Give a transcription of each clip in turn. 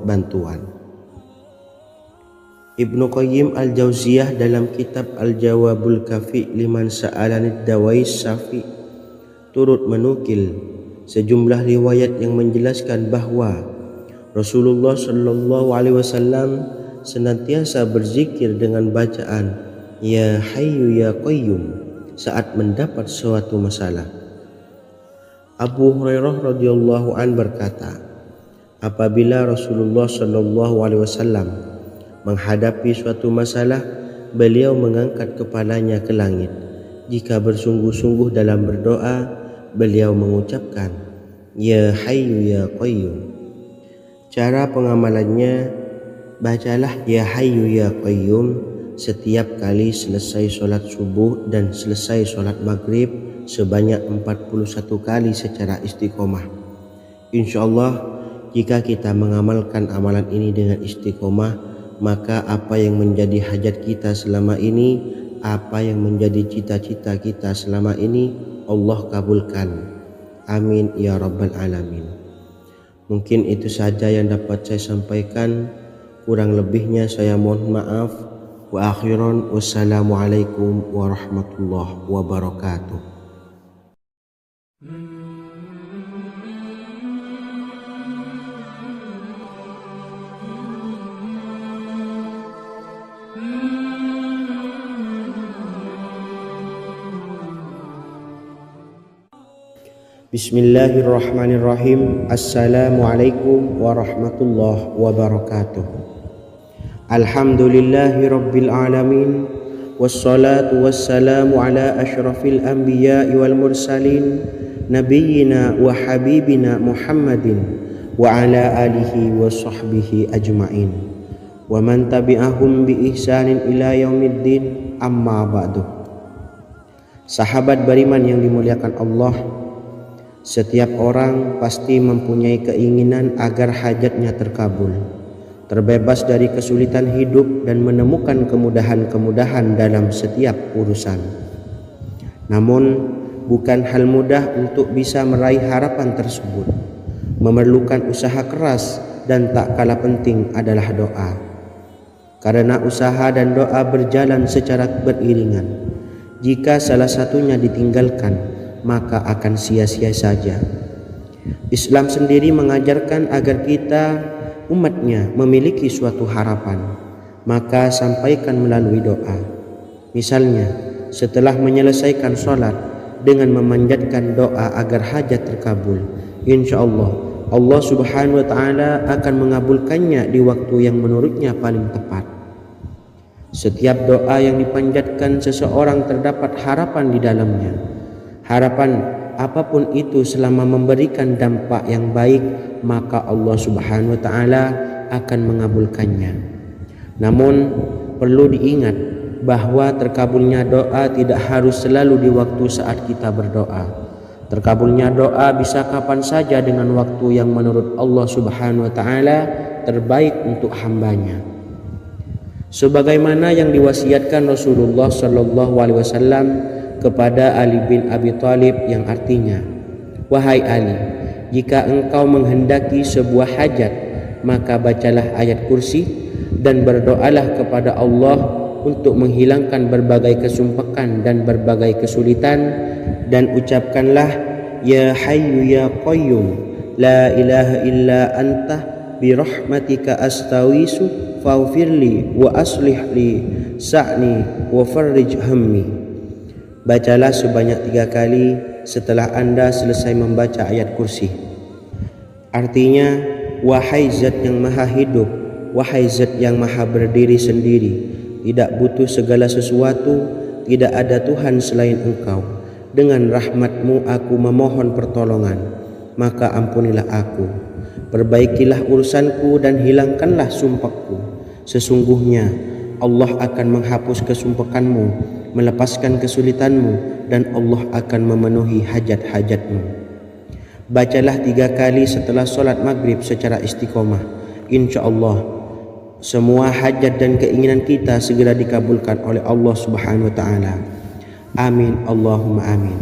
bantuan. Ibnu Qayyim al-Jauziyah dalam kitab Al-Jawabul Kafi liman sa'alanid dawais syafi turut menukil sejumlah riwayat yang menjelaskan bahwa Rasulullah Shallallahu Alaihi Wasallam senantiasa berzikir dengan bacaan Ya Hayyu Ya Qayyum saat mendapat suatu masalah. Abu Hurairah radhiyallahu an berkata, apabila Rasulullah Shallallahu Alaihi Wasallam menghadapi suatu masalah, beliau mengangkat kepalanya ke langit. Jika bersungguh-sungguh dalam berdoa, beliau mengucapkan Ya Hayyu Ya Qayyum. Cara pengamalannya, bacalah Ya Hayyu Ya Qayyum setiap kali selesai sholat subuh dan selesai sholat maghrib sebanyak 41 kali secara istiqomah. Insyaallah, jika kita mengamalkan amalan ini dengan istiqomah, maka apa yang menjadi hajat kita selama ini, apa yang menjadi cita-cita kita selama ini, Allah kabulkan. Amin ya rabbal alamin. Mungkin itu saja yang dapat saya sampaikan. Kurang lebihnya saya mohon maaf. Wa akhiran, wassalamualaikum warahmatullahi wabarakatuh. Bismillahirrahmanirrahim. Assalamualaikum warahmatullahi wabarakatuh. Alhamdulillahi rabbil alamin. Wassalatu wassalamu ala ashrafil anbiya'i wal mursalin nabiyyina wa habibina Muhammadin wa ala alihi wa sahbihi ajma'in wa man tabi'ahum bi ihsanin ila yaumiddin, amma ba'du. Sahabat beriman yang dimuliakan Allah, setiap orang pasti mempunyai keinginan agar hajatnya terkabul, terbebas dari kesulitan hidup dan menemukan kemudahan-kemudahan dalam setiap urusan. Namun, bukan hal mudah untuk bisa meraih harapan tersebut. Memerlukan usaha keras dan tak kalah penting adalah doa. Karena usaha dan doa berjalan secara beriringan. Jika salah satunya ditinggalkan, maka akan sia-sia saja. Islam sendiri mengajarkan agar kita umatnya memiliki suatu harapan, maka sampaikan melalui doa. Misalnya, setelah menyelesaikan sholat dengan memanjatkan doa agar hajat terkabul, insyaallah Allah subhanahu wa ta'ala akan mengabulkannya di waktu yang menurutnya paling tepat. Setiap doa yang dipanjatkan seseorang terdapat harapan di dalamnya. Harapan apapun itu selama memberikan dampak yang baik, maka Allah subhanahu wa ta'ala akan mengabulkannya. Namun perlu diingat bahwa terkabulnya doa tidak harus selalu di waktu saat kita berdoa. Terkabulnya doa bisa kapan saja dengan waktu yang menurut Allah subhanahu wa ta'ala terbaik untuk hambanya. Sebagaimana yang diwasiatkan Rasulullah sallallahu alaihi wasallam kepada Ali bin Abi Thalib, yang artinya, wahai Ali, jika engkau menghendaki sebuah hajat, maka bacalah ayat kursi dan berdoalah kepada Allah untuk menghilangkan berbagai kesumpakan dan berbagai kesulitan, dan ucapkanlah Ya Hayyu Ya Qayyum la ilaha illa anta birahmatika astawisu faghfirli wa aslih li sa'ni wa farrij hammi. Bacalah sebanyak 3 kali setelah Anda selesai membaca ayat kursi. Artinya, wahai zat yang maha hidup, wahai zat yang maha berdiri sendiri, tidak butuh segala sesuatu, tidak ada Tuhan selain Engkau. Dengan rahmat-Mu aku memohon pertolongan, maka ampunilah aku. Perbaikilah urusanku dan hilangkanlah sumpahku. Sesungguhnya Allah akan menghapus kesumpakanmu, melepaskan kesulitanmu, dan Allah akan memenuhi hajat-hajatmu. Bacalah 3 kali setelah sholat maghrib secara istiqomah. Insyaallah semua hajat dan keinginan kita segera dikabulkan oleh Allah subhanahu wa ta'ala. Amin Allahumma amin.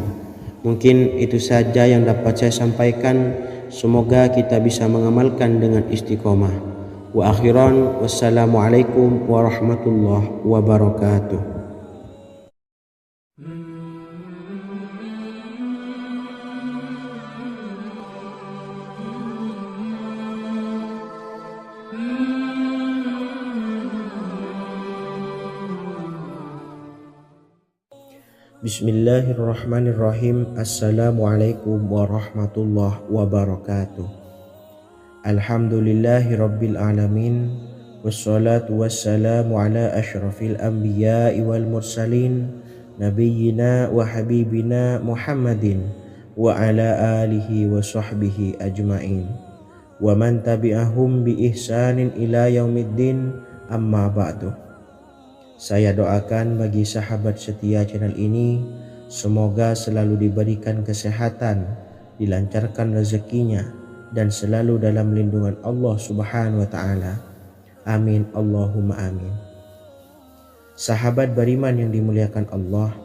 Mungkin itu saja yang dapat saya sampaikan. semoga kita bisa mengamalkan dengan istiqomah. Wa akhiran, wassalamualaikum warahmatullahi wabarakatuh. Bismillahirrahmanirrahim. Assalamualaikum warahmatullahi wabarakatuh. Alhamdulillahi rabbil alamin. Wassalatu wassalamu ala ashrafil anbiya'i wal mursalin, nabiyyina wa habibina Muhammadin wa ala alihi wa sahbihi ajma'in, wa man tabi'ahum bi ihsanin ila yaumiddin, amma ba'du. Saya doakan bagi sahabat setia channel ini, semoga selalu diberikan kesehatan, dilancarkan rezekinya, dan selalu dalam lindungan Allah Subhanahu wa Ta'ala. Amin Allahumma amin. Sahabat beriman yang dimuliakan Allah,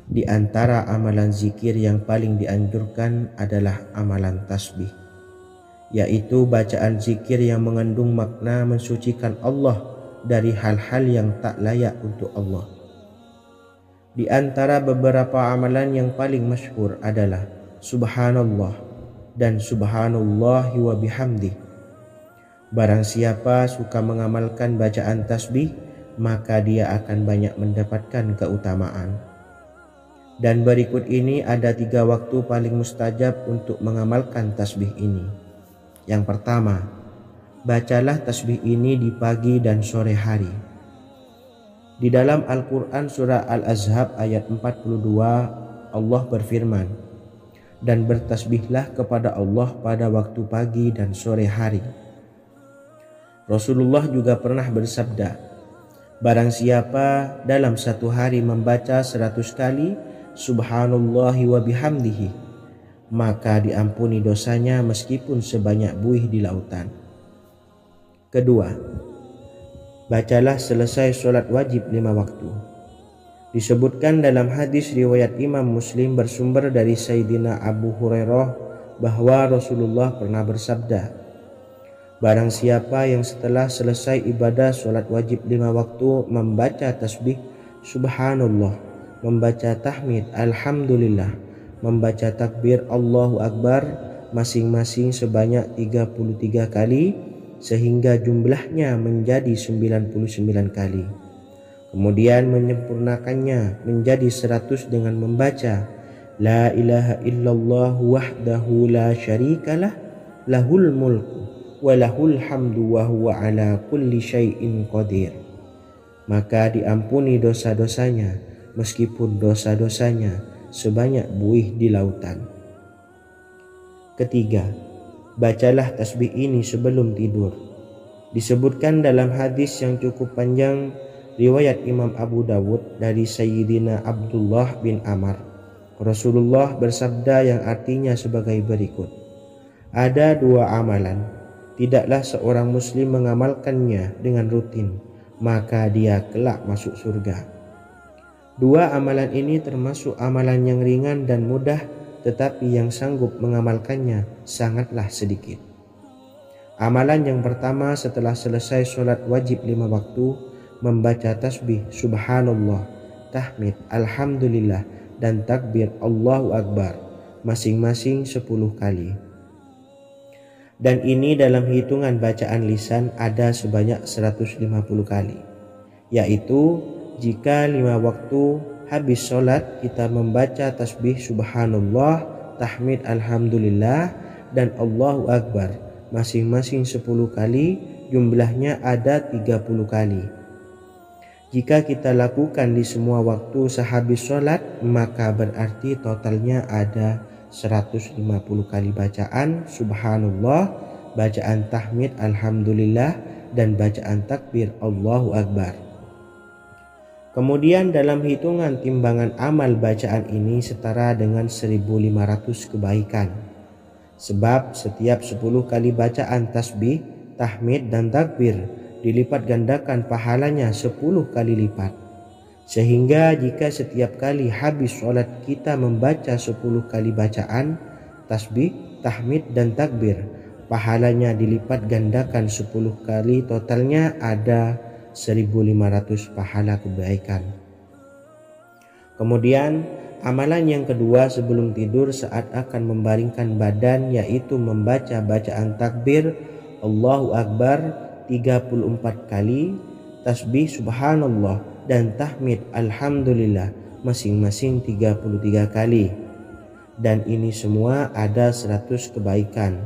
di antara amalan zikir yang paling dianjurkan adalah amalan tasbih, yaitu bacaan zikir yang mengandung makna mensucikan Allah dari hal-hal yang tak layak untuk Allah. Di antara beberapa amalan yang paling masyhur adalah Subhanallah dan Subhanallahi wa bihamdih. Barang siapa suka mengamalkan bacaan tasbih, maka dia akan banyak mendapatkan keutamaan. Dan berikut ini ada 3 waktu paling mustajab untuk mengamalkan tasbih ini. Yang pertama, bacalah tasbih ini di pagi dan sore hari. Di dalam Al-Quran surah Al-Ahzab ayat 42, Allah berfirman, dan bertasbihlah kepada Allah pada waktu pagi dan sore hari. Rasulullah juga pernah bersabda, barang siapa dalam satu hari membaca 100 kali Subhanallahi wa bihamdihi, maka diampuni dosanya meskipun sebanyak buih di lautan. Kedua, bacalah selesai sholat wajib 5 waktu. Disebutkan dalam hadis riwayat Imam Muslim bersumber dari Sayyidina Abu Hurairah bahwa Rasulullah pernah bersabda, barang siapa yang setelah selesai ibadah sholat wajib 5 waktu membaca tasbih Subhanallah, membaca tahmid Alhamdulillah, membaca takbir Allahu Akbar masing-masing sebanyak 33 kali, sehingga jumlahnya menjadi 99 kali. Kemudian menyempurnakannya menjadi 100 dengan membaca La ilaha illallah wahdahu la syarikalah, lahul mulku wa lahul hamdu wa huwa ala kulli syai'in qadir. Maka diampuni dosa-dosanya meskipun dosa-dosanya sebanyak buih di lautan. Ketiga, bacalah tasbih ini sebelum tidur. Disebutkan dalam hadis yang cukup panjang riwayat Imam Abu Dawud dari Sayyidina Abdullah bin Amr, Rasulullah bersabda yang artinya sebagai berikut, ada 2 amalan, tidaklah seorang muslim mengamalkannya dengan rutin, maka dia kelak masuk surga. 2 amalan ini termasuk amalan yang ringan dan mudah, tetapi yang sanggup mengamalkannya sangatlah sedikit. Amalan yang pertama setelah selesai sholat wajib 5 waktu, membaca tasbih Subhanallah, tahmid Alhamdulillah, dan takbir Allahu Akbar masing-masing 10 kali. Dan ini dalam hitungan bacaan lisan ada sebanyak 150 kali, yaitu jika 5 waktu habis sholat kita membaca tasbih Subhanallah, tahmid Alhamdulillah, dan Allahu Akbar masing-masing 10 kali, jumlahnya ada 30 kali. Jika kita lakukan di semua waktu sehabis sholat, maka berarti totalnya ada 150 kali bacaan Subhanallah, bacaan tahmid Alhamdulillah, dan bacaan takbir Allahu Akbar. Kemudian dalam hitungan timbangan amal bacaan ini setara dengan 1500 kebaikan. Sebab setiap 10 kali bacaan tasbih, tahmid, dan takbir dilipat gandakan pahalanya 10 kali lipat. Sehingga jika setiap kali habis sholat kita membaca 10 kali bacaan tasbih tahmid dan takbir, pahalanya dilipat gandakan 10 kali, totalnya ada 1500 pahala kebaikan. Kemudian amalan yang kedua sebelum tidur saat akan membaringkan badan, yaitu membaca bacaan takbir Allahu Akbar 34 kali, tasbih subhanallah dan tahmid alhamdulillah masing-masing 33 kali. Dan ini semua ada 100 kebaikan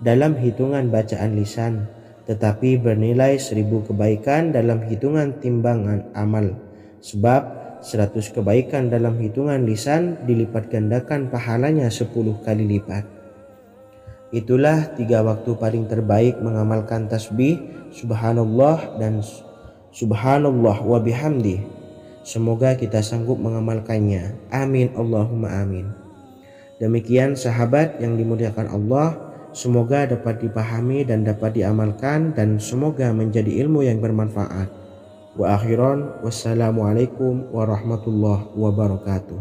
dalam hitungan bacaan lisan, tetapi bernilai 1000 kebaikan dalam hitungan timbangan amal. Sebab 100 kebaikan dalam hitungan lisan dilipat gandakan pahalanya 10 kali lipat. Itulah 3 waktu paling terbaik mengamalkan tasbih subhanallah dan subhanallah wa bihamdi. Semoga kita sanggup mengamalkannya. Amin Allahumma amin. Demikian sahabat yang dimuliakan Allah, semoga dapat dipahami dan dapat diamalkan, dan semoga menjadi ilmu yang bermanfaat. Wa akhiran, wassalamualaikum warahmatullahi wabarakatuh.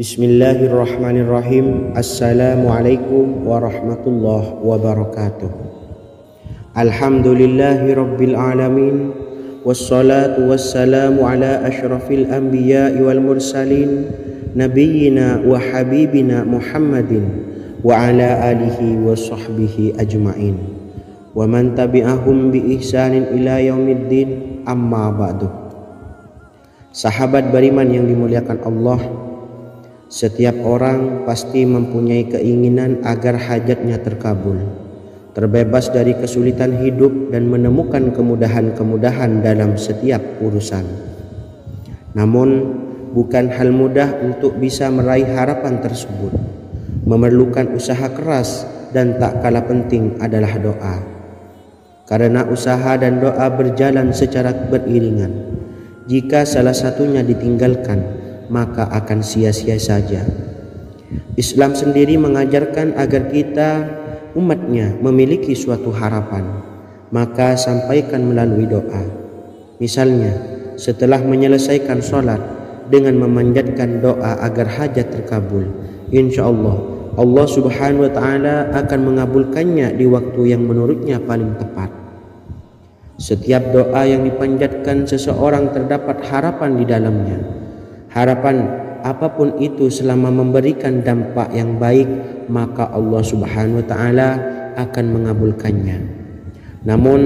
Bismillahirrahmanirrahim. Assalamualaikum warahmatullahi wabarakatuh. Alhamdulillahi rabbil alamin, wassalatu wassalamu ala ashrafil anbiya'i wal mursalin, nabiyyina wa habibina Muhammadin wa ala alihi wa sahbihi ajma'in, wa man tabi'ahum bi ihsanin ila yaumiddin, amma ba'du. Sahabat beriman yang dimuliakan Allah, setiap orang pasti mempunyai keinginan agar hajatnya terkabul, terbebas dari kesulitan hidup dan menemukan kemudahan-kemudahan dalam setiap urusan. Namun bukan hal mudah untuk bisa meraih harapan tersebut. Memerlukan usaha keras, dan tak kalah penting adalah doa. Karena usaha dan doa berjalan secara beriringan. Jika salah satunya ditinggalkan, maka akan sia-sia saja. Islam sendiri mengajarkan agar kita umatnya memiliki suatu harapan, maka sampaikan melalui doa. Misalnya, setelah menyelesaikan sholat dengan memanjatkan doa agar hajat terkabul, insya Allah Allah subhanahu wa ta'ala akan mengabulkannya di waktu yang menurutnya paling tepat. Setiap doa yang dipanjatkan seseorang terdapat harapan di dalamnya. Harapan apapun itu selama memberikan dampak yang baik, maka Allah subhanahu wa ta'ala akan mengabulkannya. Namun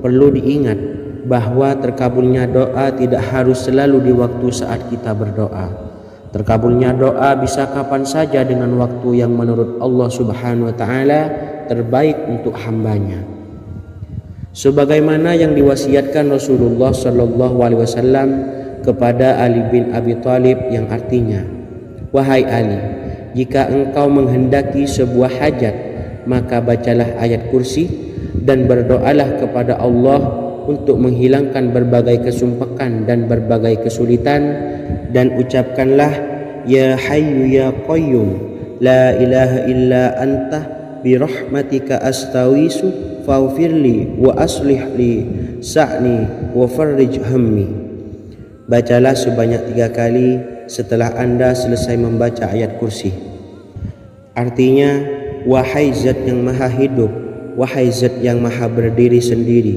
perlu diingat bahwa terkabulnya doa tidak harus selalu di waktu saat kita berdoa. Terkabulnya doa bisa kapan saja dengan waktu yang menurut Allah subhanahu wa ta'ala terbaik untuk hambanya. Sebagaimana yang diwasiatkan Rasulullah sallallahu alaihi wasallam kepada Ali bin Abi Thalib, yang artinya, wahai Ali, jika engkau menghendaki sebuah hajat, maka bacalah ayat kursi dan berdoalah kepada Allah untuk menghilangkan berbagai kesumpakan dan berbagai kesulitan, dan ucapkanlah, ya hayyu ya qayyum la ilaha illa anta birahmatika astawisu faghfirli wa aslih li sa'ni wa farrij hammi. Bacalah sebanyak 3 kali setelah Anda selesai membaca ayat kursi. Artinya, wahai zat yang maha hidup, wahai zat yang maha berdiri sendiri,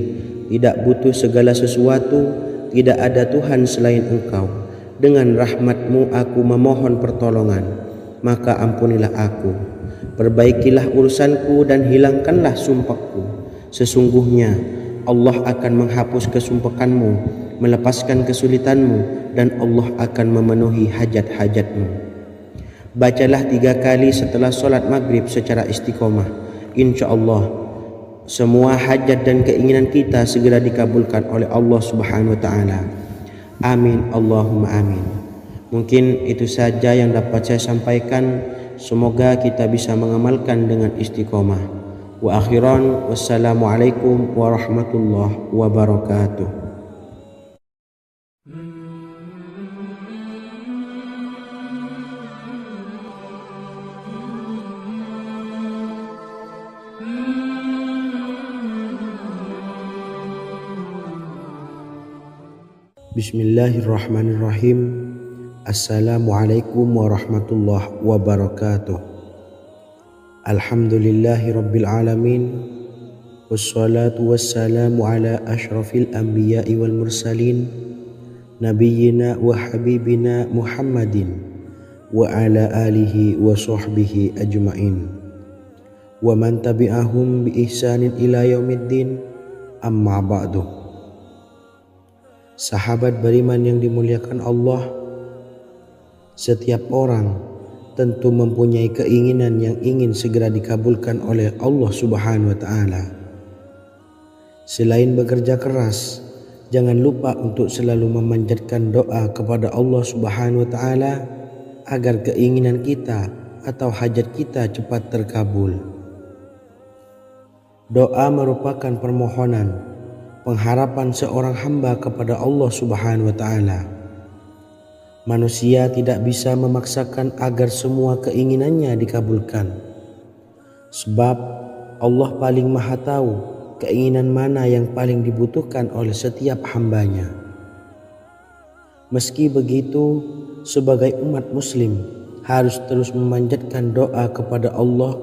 tidak butuh segala sesuatu, tidak ada Tuhan selain Engkau. Dengan rahmat-Mu aku memohon pertolongan, maka ampunilah aku. Perbaikilah urusanku dan hilangkanlah sumpahku. Sesungguhnya Allah akan menghapus kesumpakanmu, melepaskan kesulitanmu, dan Allah akan memenuhi hajat-hajatmu. Bacalah 3 kali setelah sholat maghrib secara istiqomah. Insya Allah semua hajat dan keinginan kita segera dikabulkan oleh Allah subhanahu wa ta'ala. Amin Allahumma amin. Mungkin itu saja yang dapat saya sampaikan. Semoga kita bisa mengamalkan dengan istiqomah. Wa akhiran, wassalamualaikum warahmatullahi wabarakatuh. Bismillahirrahmanirrahim. Assalamualaikum warahmatullahi wabarakatuh. Alhamdulillahi rabbil alamin. Wassalatu wassalamu ala ashrafil anbiya'i wal mursalin, nabiyyina wa habibina Muhammadin wa ala alihi wa sahbihi ajma'in wa man tabi'ahum bi ihsanin ila yaumiddin, amma ba'du. Sahabat beriman yang dimuliakan Allah, setiap orang tentu mempunyai keinginan yang ingin segera dikabulkan oleh Allah Subhanahu wa taala. Selain bekerja keras, jangan lupa untuk selalu memanjatkan doa kepada Allah Subhanahu wa taala agar keinginan kita atau hajat kita cepat terkabul. Doa merupakan permohonan, pengharapan seorang hamba kepada Allah Subhanahu wa taala. Manusia tidak bisa memaksakan agar semua keinginannya dikabulkan, sebab Allah paling maha tahu keinginan mana yang paling dibutuhkan oleh setiap hambanya. Meski begitu, sebagai umat muslim harus terus memanjatkan doa kepada Allah,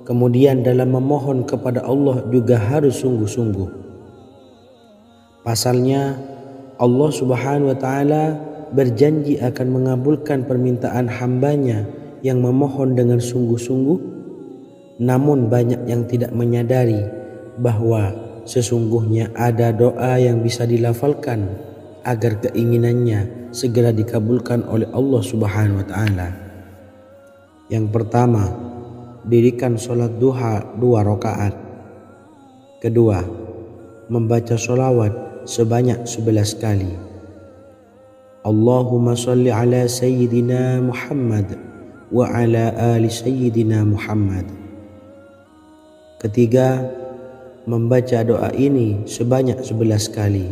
kemudian dalam memohon kepada Allah juga harus sungguh-sungguh. Pasalnya Allah Subhanahu wa taala berjanji akan mengabulkan permintaan hambanya yang memohon dengan sungguh-sungguh. Namun banyak yang tidak menyadari bahwa sesungguhnya ada doa yang bisa dilafalkan agar keinginannya segera dikabulkan oleh Allah Subhanahu wa taala. Yang pertama, dirikan sholat duha 2 rakaat. Kedua, membaca sholawat sebanyak 11 kali. Allahumma sholli ala sayyidina Muhammad wa ala ali sayyidina Muhammad. Ketiga, membaca doa ini sebanyak 11 kali.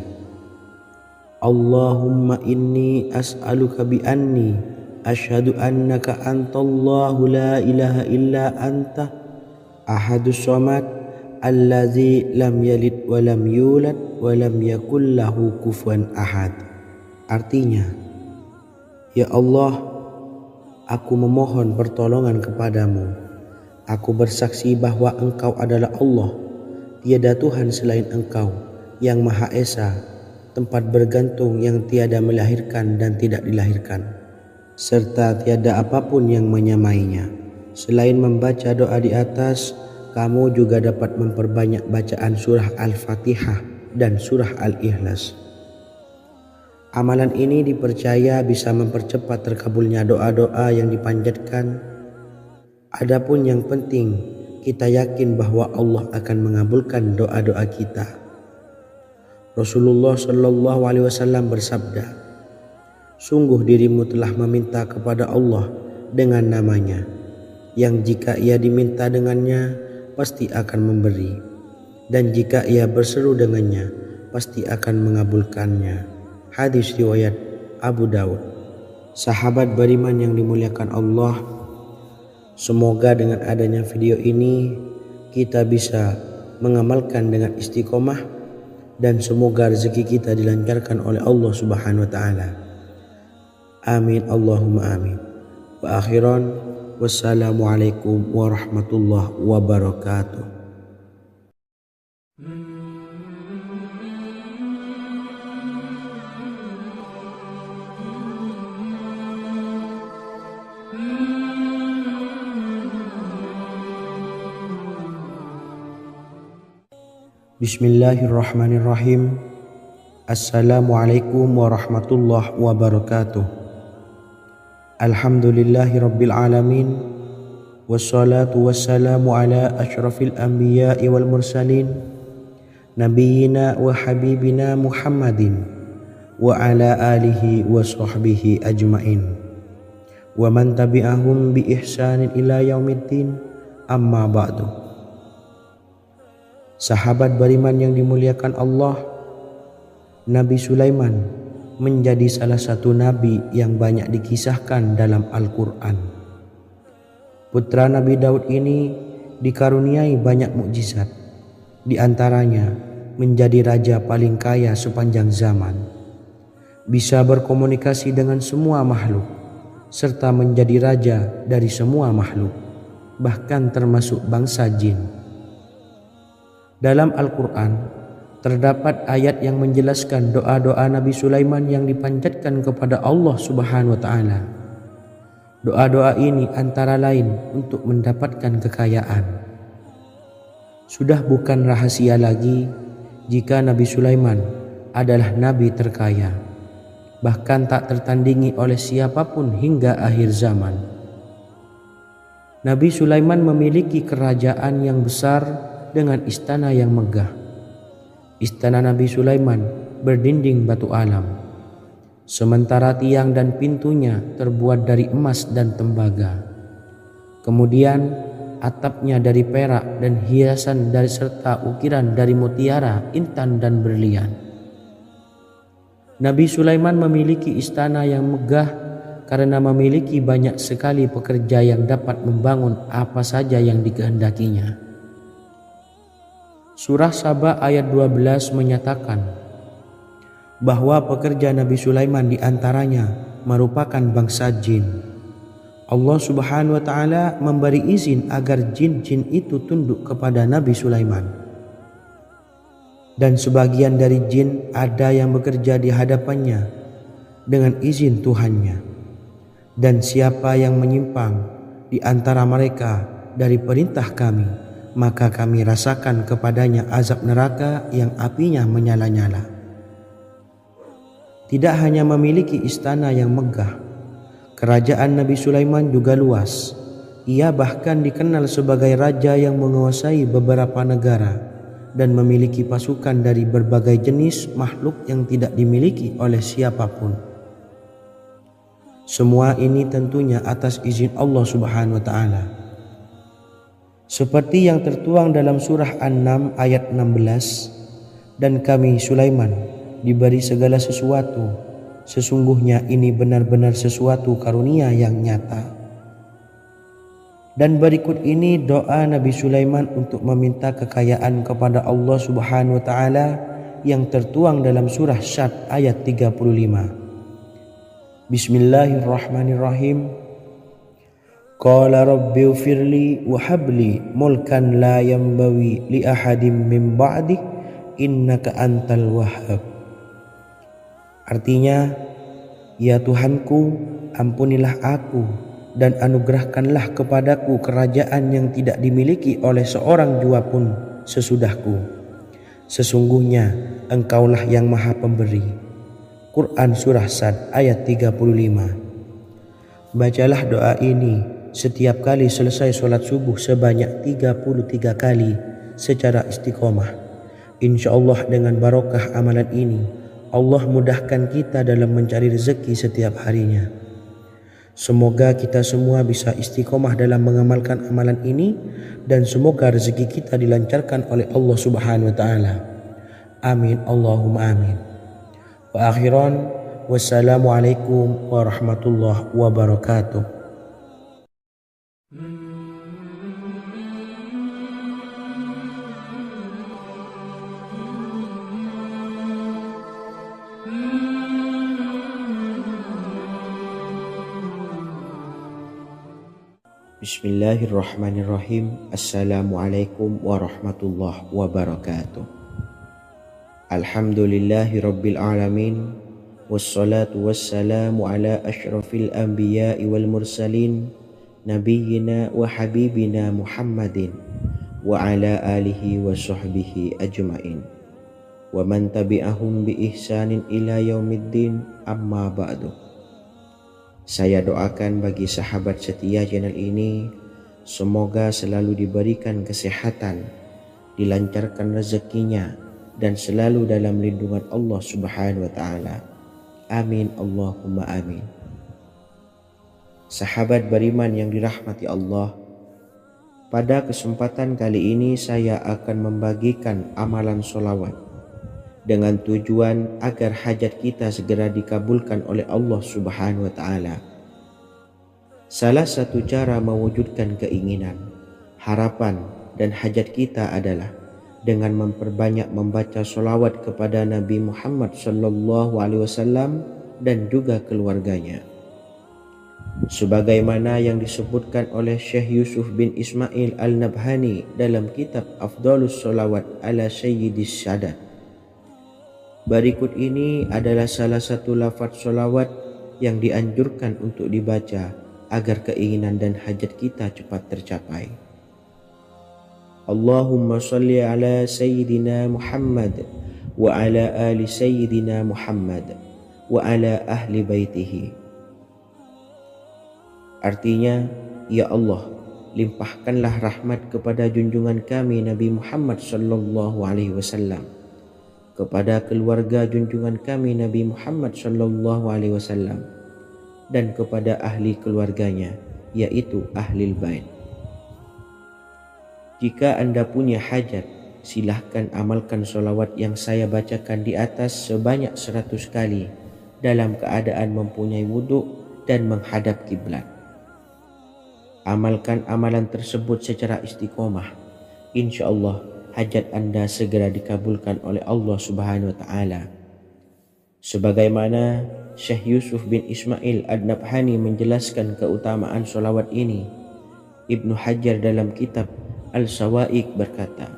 Allahumma inni as'aluka bi anni asyhadu annaka antallahu la ilaha illa anta ahadus samad allazi lam yalid wa lam yulad wa lam yakul lahu kufuwan ahad. Artinya, ya Allah, aku memohon pertolongan kepadamu. Aku bersaksi bahwa Engkau adalah Allah, tiada Tuhan selain Engkau yang Maha Esa, tempat bergantung yang tiada melahirkan dan tidak dilahirkan, serta tiada apapun yang menyamainya. Selain membaca doa di atas, kamu juga dapat memperbanyak bacaan surah Al-Fatihah dan surah Al-Ikhlas. Amalan ini dipercaya bisa mempercepat terkabulnya doa-doa yang dipanjatkan. Adapun yang penting, kita yakin bahwa Allah akan mengabulkan doa-doa kita. Rasulullah Shallallahu Alaihi Wasallam bersabda, sungguh dirimu telah meminta kepada Allah dengan namanya, yang jika ia diminta dengannya pasti akan memberi, dan jika ia berseru dengannya pasti akan mengabulkannya. Hadis riwayat Abu Dawud. Sahabat beriman yang dimuliakan Allah, semoga dengan adanya video ini kita bisa mengamalkan dengan istiqomah, dan semoga rezeki kita dilancarkan oleh Allah Subhanahu wa taala. Amin Allahumma amin. Wa akhiran, wassalamualaikum warahmatullahi wabarakatuh. Bismillahirrahmanirrahim. Assalamualaikum warahmatullahi wabarakatuh. Alhamdulillahi rabbil alamin. Wassalatu wassalamu ala ashrafil anbiya'i wal mursalin, nabiyyina wa habibina Muhammadin wa ala alihi wa sahbihi ajma'in wa man tabi'ahum bi ihsanin ila yaumiddin, amma ba'du. Sahabat beriman yang dimuliakan Allah, Nabi Sulaiman menjadi salah satu nabi yang banyak dikisahkan dalam Al-Quran. Putra Nabi Daud ini dikaruniai banyak mukjizat, di antaranya menjadi raja paling kaya sepanjang zaman. bisa berkomunikasi dengan semua makhluk, serta menjadi raja dari semua makhluk, bahkan termasuk bangsa jin. Dalam Al-Quran terdapat ayat yang menjelaskan doa-doa Nabi Sulaiman yang dipanjatkan kepada Allah Subhanahu wa Ta'ala. Doa-doa ini antara lain untuk mendapatkan kekayaan. Sudah bukan rahasia lagi jika Nabi Sulaiman adalah nabi terkaya, bahkan tak tertandingi oleh siapapun hingga akhir zaman. Nabi Sulaiman memiliki kerajaan yang besar dengan istana yang megah. Istana Nabi Sulaiman berdinding batu alam, sementara tiang dan pintunya terbuat dari emas dan tembaga. Kemudian atapnya dari perak dan hiasan dari serta ukiran dari mutiara, intan dan berlian. Nabi Sulaiman memiliki istana yang megah karena memiliki banyak sekali pekerja yang dapat membangun apa saja yang dikehendakinya. Surah Saba ayat 12 menyatakan bahwa pekerja Nabi Sulaiman diantaranya merupakan bangsa jin. Allah Subhanahu wa Ta'ala memberi izin agar jin-jin itu tunduk kepada Nabi Sulaiman. Dan sebagian dari jin ada yang bekerja di hadapannya dengan izin Tuhannya. Dan siapa yang menyimpang di antara mereka dari perintah kami, maka kami rasakan kepadanya azab neraka yang apinya menyala-nyala. Tidak hanya memiliki istana yang megah, kerajaan Nabi Sulaiman juga luas. Ia bahkan dikenal sebagai raja yang menguasai beberapa negara dan memiliki pasukan dari berbagai jenis makhluk yang tidak dimiliki oleh siapapun. Semua ini tentunya atas izin Allah Subhanahu wa Ta'ala. Seperti yang tertuang dalam surah An-Naml ayat 16, dan kami Sulaiman diberi segala sesuatu, sesungguhnya ini benar-benar sesuatu karunia yang nyata. Dan berikut ini doa Nabi Sulaiman untuk meminta kekayaan kepada Allah Subhanahu wa Ta'ala yang tertuang dalam surah Syad ayat 35. Bismillahirrahmanirrahim. Qala rabbi ufirli wa habli mulkan la yanbawi li ahadim min ba'di innaka antal wahhab. Artinya, ya Tuhanku, ampunilah aku dan anugerahkanlah kepadaku kerajaan yang tidak dimiliki oleh seorang jua pun sesudahku. Sesungguhnya Engkaulah yang Maha Pemberi. Quran Surah Sad ayat 35. Bacalah doa ini setiap kali selesai sholat subuh sebanyak 33 kali secara istiqomah. Insya Allah dengan barokah amalan ini, Allah mudahkan kita dalam mencari rezeki setiap harinya. Semoga kita semua bisa istiqomah dalam mengamalkan amalan ini dan semoga rezeki kita dilancarkan oleh Allah Subhanahu wa Ta'ala. Amin Allahumma amin. Wa akhiran, wassalamualaikum warahmatullahi wabarakatuh. Bismillahirrahmanirrahim. Assalamualaikum warahmatullahi wabarakatuh. Alhamdulillahi rabbil alamin. Wassalatu wassalamu ala ashrafil anbiya'i wal mursalin, nabiyyina wa habibina Muhammadin wa ala alihi wa sahbihi ajma'in wa man tabi'ahum bi ihsanin ila yaumiddin, amma ba'du. Saya doakan bagi sahabat setia channel ini, semoga selalu diberikan kesehatan, dilancarkan rezekinya, dan selalu dalam lindungan Allah Subhanahu wa Ta'ala. Amin Allahumma amin. Sahabat beriman yang dirahmati Allah, pada kesempatan kali ini saya akan membagikan amalan sholawat dengan tujuan agar hajat kita segera dikabulkan oleh Allah Subhanahu wa Ta'ala. Salah satu cara mewujudkan keinginan, harapan, dan hajat kita adalah dengan memperbanyak membaca solawat kepada Nabi Muhammad SAW dan juga keluarganya. Sebagaimana yang disebutkan oleh Syekh Yusuf bin Ismail Al-Nabhani dalam kitab Afdhalus Sholawat ala Sayyidis Sadat. Berikut ini adalah salah satu lafaz sholawat yang dianjurkan untuk dibaca agar keinginan dan hajat kita cepat tercapai. Allahumma salli ala Sayyidina Muhammad wa ala ali Sayyidina Muhammad wa ala ahli baitihi. Artinya, ya Allah, limpahkanlah rahmat kepada junjungan kami Nabi Muhammad SAW, kepada keluarga junjungan kami Nabi Muhammad SAW, dan kepada ahli keluarganya, yaitu ahlil bait. Jika Anda punya hajat, silahkan amalkan solawat yang saya bacakan di atas sebanyak 100 kali dalam keadaan mempunyai wudhu dan menghadap kiblat. Amalkan amalan tersebut secara istiqomah. Insya Allah hajat Anda segera dikabulkan oleh Allah Subhanahu wa Ta'ala. Sebagaimana Syekh Yusuf bin Ismail Ad-Nabhani menjelaskan keutamaan solawat ini, Ibnu Hajar dalam kitab Al-Sawa'iq berkata,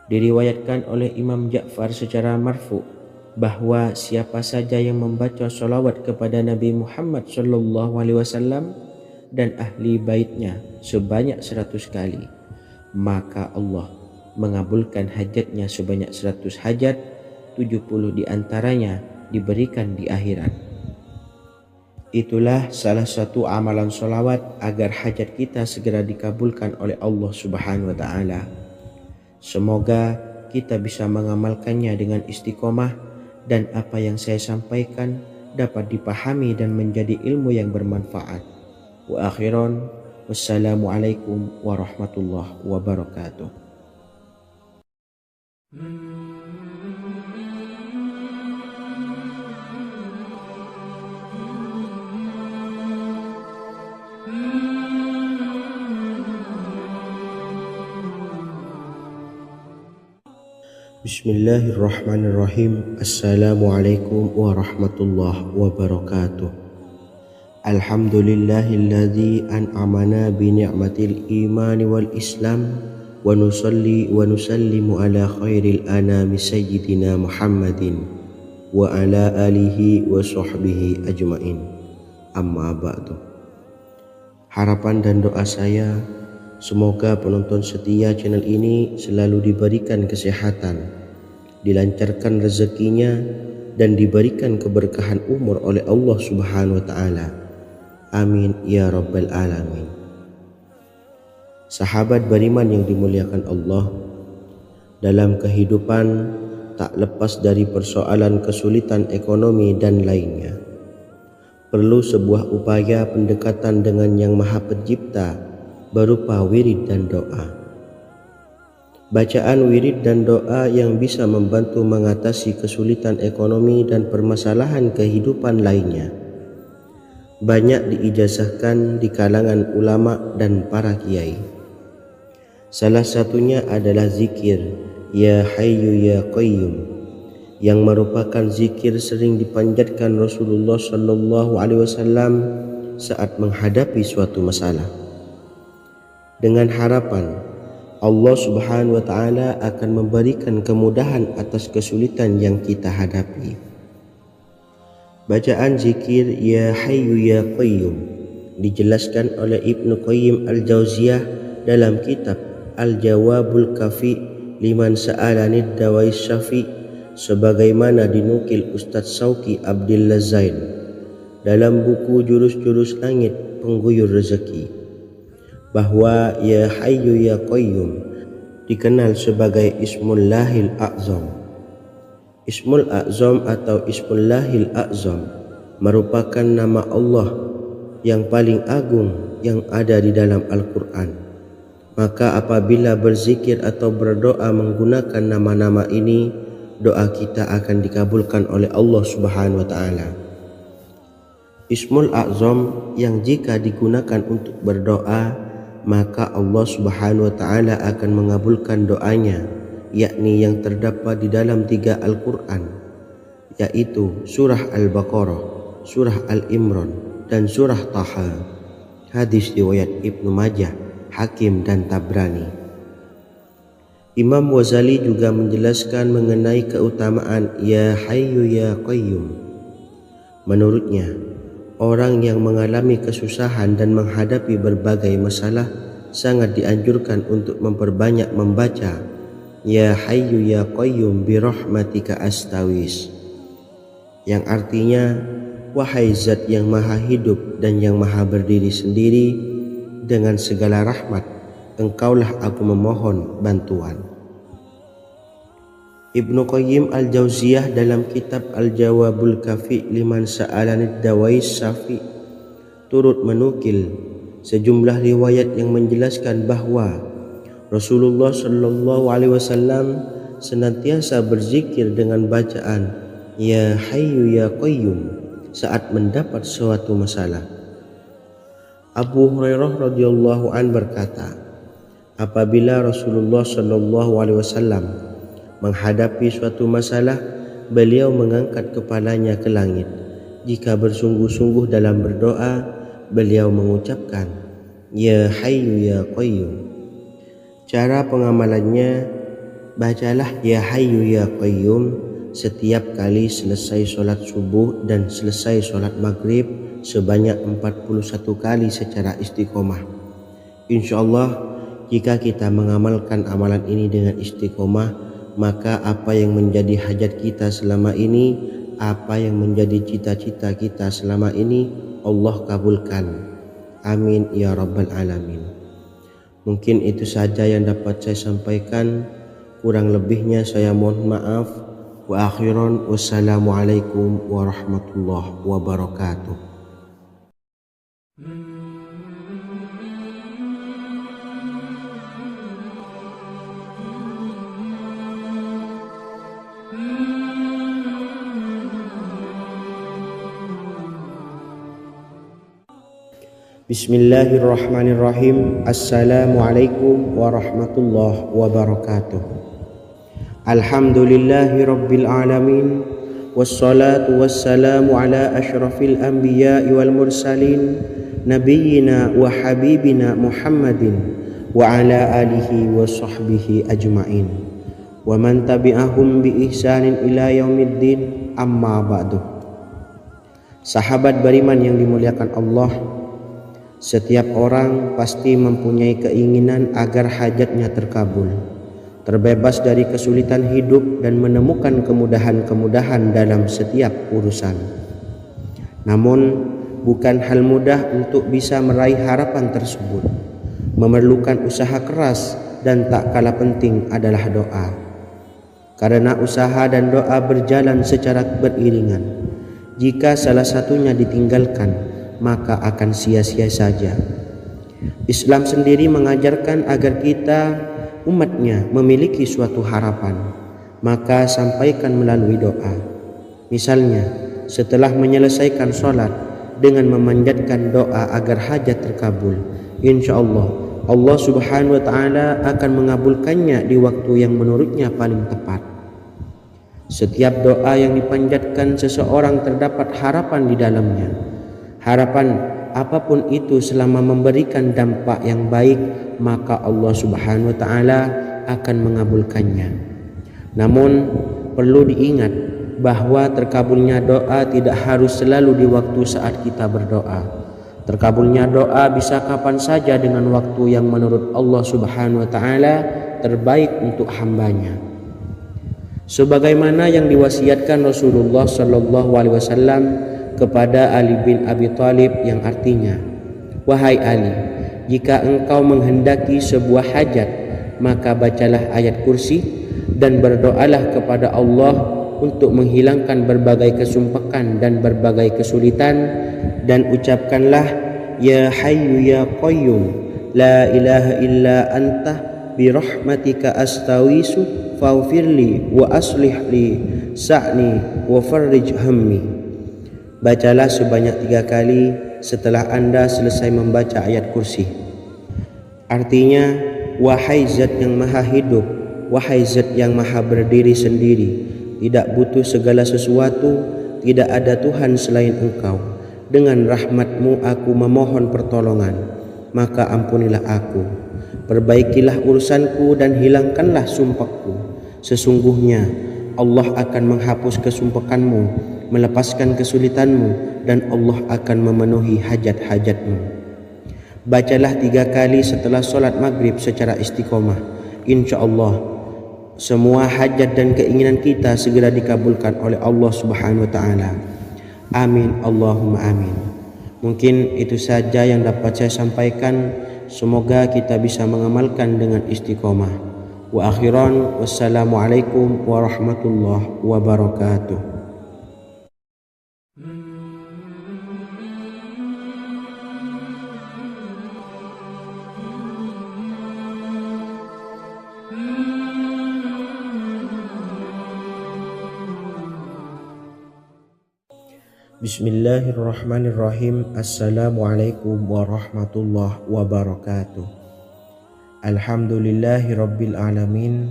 diriwayatkan oleh Imam Ja'far secara marfu bahwa siapa saja yang membaca solawat kepada Nabi Muhammad SAW dan ahli baitnya sebanyak 100 kali, maka Allah mengabulkan hajatnya sebanyak 100 hajat, 70 diantaranya diberikan di akhirat. Itulah salah satu amalan solawat agar hajat kita segera dikabulkan oleh Allah Subhanahu wa Ta'ala. Semoga kita bisa mengamalkannya dengan istiqomah dan apa yang saya sampaikan dapat dipahami dan menjadi ilmu yang bermanfaat. Wa akhiran, wassalamualaikum warahmatullahi wabarakatuh. Bismillahirrahmanirrahim. Assalamualaikum warahmatullahi wabarakatuh. Alhamdulillahilladzi an'amana bi ni'matil imani wal islam wa nusalli wa nusallimu ala khairil anami sayyidina Muhammadin wa ala alihi wa sahbihi ajmain. Amma ba'du. Harapan dan doa saya, semoga penonton setia channel ini selalu diberikan kesehatan, dilancarkan rezekinya, dan diberikan keberkahan umur oleh Allah Subhanahu wa Ta'ala. Amin ya rabbal alamin. Sahabat beriman yang dimuliakan Allah, dalam kehidupan tak lepas dari persoalan kesulitan ekonomi dan lainnya. Perlu sebuah upaya pendekatan dengan Yang Maha Pencipta berupa wirid dan doa. Bacaan wirid dan doa yang bisa membantu mengatasi kesulitan ekonomi dan permasalahan kehidupan lainnya banyak diijazahkan di kalangan ulama dan para kiai. Salah satunya adalah zikir Ya Hayyu Ya Qayyum, yang merupakan zikir sering dipanjatkan Rasulullah SAW saat menghadapi suatu masalah, dengan harapan Allah Subhanahu wa Ta'ala akan memberikan kemudahan atas kesulitan yang kita hadapi. Bacaan zikir Ya Hayyu Ya Qayyum dijelaskan oleh Ibnu Qayyim Al-Jauziyah dalam kitab Al-Jawabul Kafi liman sa'alanid dawais syafi, sebagaimana dinukil Ustadz Sauki Abdillah Zain dalam buku Jurus-Jurus Langit Pengguyur Rezeki, bahwa Ya Hayyu Ya Qayyum dikenal sebagai Ismullahil A'zam. Ismul A'zam atau Ismullahil A'zam merupakan nama Allah yang paling agung yang ada di dalam Al-Quran. Maka apabila berzikir atau berdoa menggunakan nama-nama ini, doa kita akan dikabulkan oleh Allah Subhanahu wa Ta'ala. Ismul A'zam yang jika digunakan untuk berdoa, maka Allah Subhanahu wa Ta'ala akan mengabulkan doanya yakni yang terdapat di dalam 3 Al-Quran, yaitu surah Al-Baqarah, surah Al-Imran, dan surah Taha. Hadis riwayat Ibnu Majah, Hakim, dan Tabrani. Imam Ghazali juga menjelaskan mengenai keutamaan Ya Hayyu Ya Qayyum. Menurutnya, orang yang mengalami kesusahan dan menghadapi berbagai masalah sangat dianjurkan untuk memperbanyak membaca Ya Hayyu Ya Qayyum bi rahmatika astawis, yang artinya, wahai zat yang maha hidup dan yang maha berdiri sendiri, dengan segala rahmat engkaulah aku memohon bantuan. Ibnu Qayyim Al-Jauziyah dalam kitab Al-Jawabul Kafi liman sa'alanid dawais syafi turut menukil sejumlah riwayat yang menjelaskan bahwa Rasulullah Shallallahu Alaihi Wasallam senantiasa berzikir dengan bacaan Ya Hayyu Ya Qayyum saat mendapat suatu masalah. Abu Hurairah radhiyallahu an berkata, apabila Rasulullah Shallallahu Alaihi Wasallam menghadapi suatu masalah, beliau mengangkat kepalanya ke langit. Jika bersungguh-sungguh dalam berdoa, beliau mengucapkan Ya Hayyu Ya Qayyum. Cara pengamalannya, bacalah Ya Hayyu Ya Qayyum setiap kali selesai sholat subuh dan selesai sholat maghrib sebanyak 41 kali secara istiqomah. Insyaallah, jika kita mengamalkan amalan ini dengan istiqomah, maka apa yang menjadi hajat kita selama ini, apa yang menjadi cita-cita kita selama ini, Allah kabulkan. Amin ya rabbal alamin. Mungkin itu saja yang dapat saya sampaikan. Kurang lebihnya saya mohon maaf. Wa akhiran, wassalamualaikum warahmatullahi wabarakatuh. Bismillahirrahmanirrahim. Assalamualaikum warahmatullahi wabarakatuh. Alhamdulillahi rabbil alamin, wassalatu wassalamu ala ashrafil anbiya'i wal mursalin, nabiyyina wa habibina Muhammadin wa ala alihi wa sahbihi ajma'in, wa man tabi'ahum bi ihsanin ila yaumiddin, amma ba'du. Sahabat beriman yang dimuliakan Allah, setiap orang pasti mempunyai keinginan agar hajatnya terkabul, terbebas dari kesulitan hidup dan menemukan kemudahan-kemudahan dalam setiap urusan. Namun, bukan hal mudah untuk bisa meraih harapan tersebut. Memerlukan usaha keras dan tak kalah penting adalah doa. Karena usaha dan doa berjalan secara beriringan. Jika salah satunya ditinggalkan, maka akan sia-sia saja. Islam sendiri mengajarkan agar kita umatnya memiliki suatu harapan, maka sampaikan melalui doa. Misalnya, setelah menyelesaikan sholat dengan memanjatkan doa agar hajat terkabul, insyaallah Allah Subhanahu wa Ta'ala akan mengabulkannya di waktu yang menurutnya paling tepat. Setiap doa yang dipanjatkan seseorang terdapat harapan di dalamnya. Harapan apapun itu selama memberikan dampak yang baik, maka Allah Subhanahu wa Ta'ala akan mengabulkannya. Namun perlu diingat bahwa terkabulnya doa tidak harus selalu di waktu saat kita berdoa. Terkabulnya doa bisa kapan saja dengan waktu yang menurut Allah Subhanahu wa Ta'ala terbaik untuk hambanya. Sebagaimana yang diwasiatkan Rasulullah Shallallahu Alaihi Wasallam kepada Ali bin Abi Thalib, yang artinya, wahai Ali, jika engkau menghendaki sebuah hajat, maka bacalah ayat kursi dan berdoalah kepada Allah untuk menghilangkan berbagai kesumpakan dan berbagai kesulitan, dan ucapkanlah Ya Hayyu Ya Qayyum, la ilaha illa anta birahmatika astawisu faghfirli wa aslih li sa'ni wa farrij hammi. Bacalah sebanyak 3 kali setelah Anda selesai membaca ayat kursi. Artinya, wahai zat yang maha hidup wahai Zat yang maha berdiri sendiri, tidak butuh segala sesuatu, tidak ada Tuhan selain Engkau. Dengan rahmat-Mu aku memohon pertolongan, maka ampunilah aku. Perbaikilah urusanku dan hilangkanlah sumpahku. Sesungguhnya Allah akan menghapus kesumpekanmu, melepaskan kesulitanmu, dan Allah akan memenuhi hajat-hajatmu. Bacalah 3 kali setelah solat maghrib secara istiqomah. Insya Allah semua hajat dan keinginan kita segera dikabulkan oleh Allah Subhanahu wa Ta'ala. Amin Allahumma amin. Mungkin itu saja yang dapat saya sampaikan. Semoga kita bisa mengamalkan dengan istiqomah. Wa akhiran, wassalamualaikum warahmatullahi wabarakatuh. Bismillahirrahmanirrahim. Assalamualaikum warahmatullahi wabarakatuh. Alhamdulillahi rabbil alamin.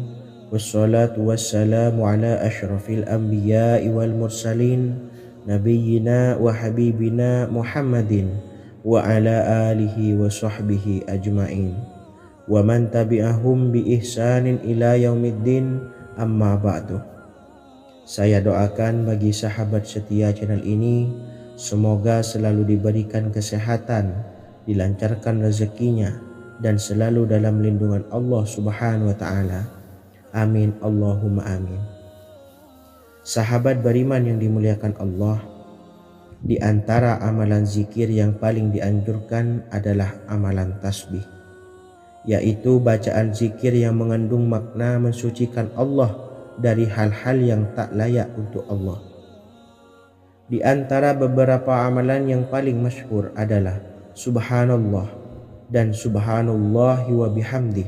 Wassalatu wassalamu ala ashrafil anbiya'i wal mursalin, nabiyyina wa habibina Muhammadin wa ala alihi wa sahbihi ajma'in, wa man tabi'ahum bi ihsanin ila yaumiddin, amma ba'du. Saya doakan bagi sahabat setia channel ini, semoga selalu diberikan kesehatan, dilancarkan rezekinya, dan selalu dalam lindungan Allah Subhanahu wa Ta'ala. Amin Allahumma amin. Sahabat beriman yang dimuliakan Allah, di antara amalan zikir yang paling dianjurkan adalah amalan tasbih, yaitu bacaan zikir yang mengandung makna mensucikan Allah dari hal-hal yang tak layak untuk Allah. Di antara beberapa amalan yang paling masyhur adalah Subhanallah dan Subhanallahi wa bihamdih.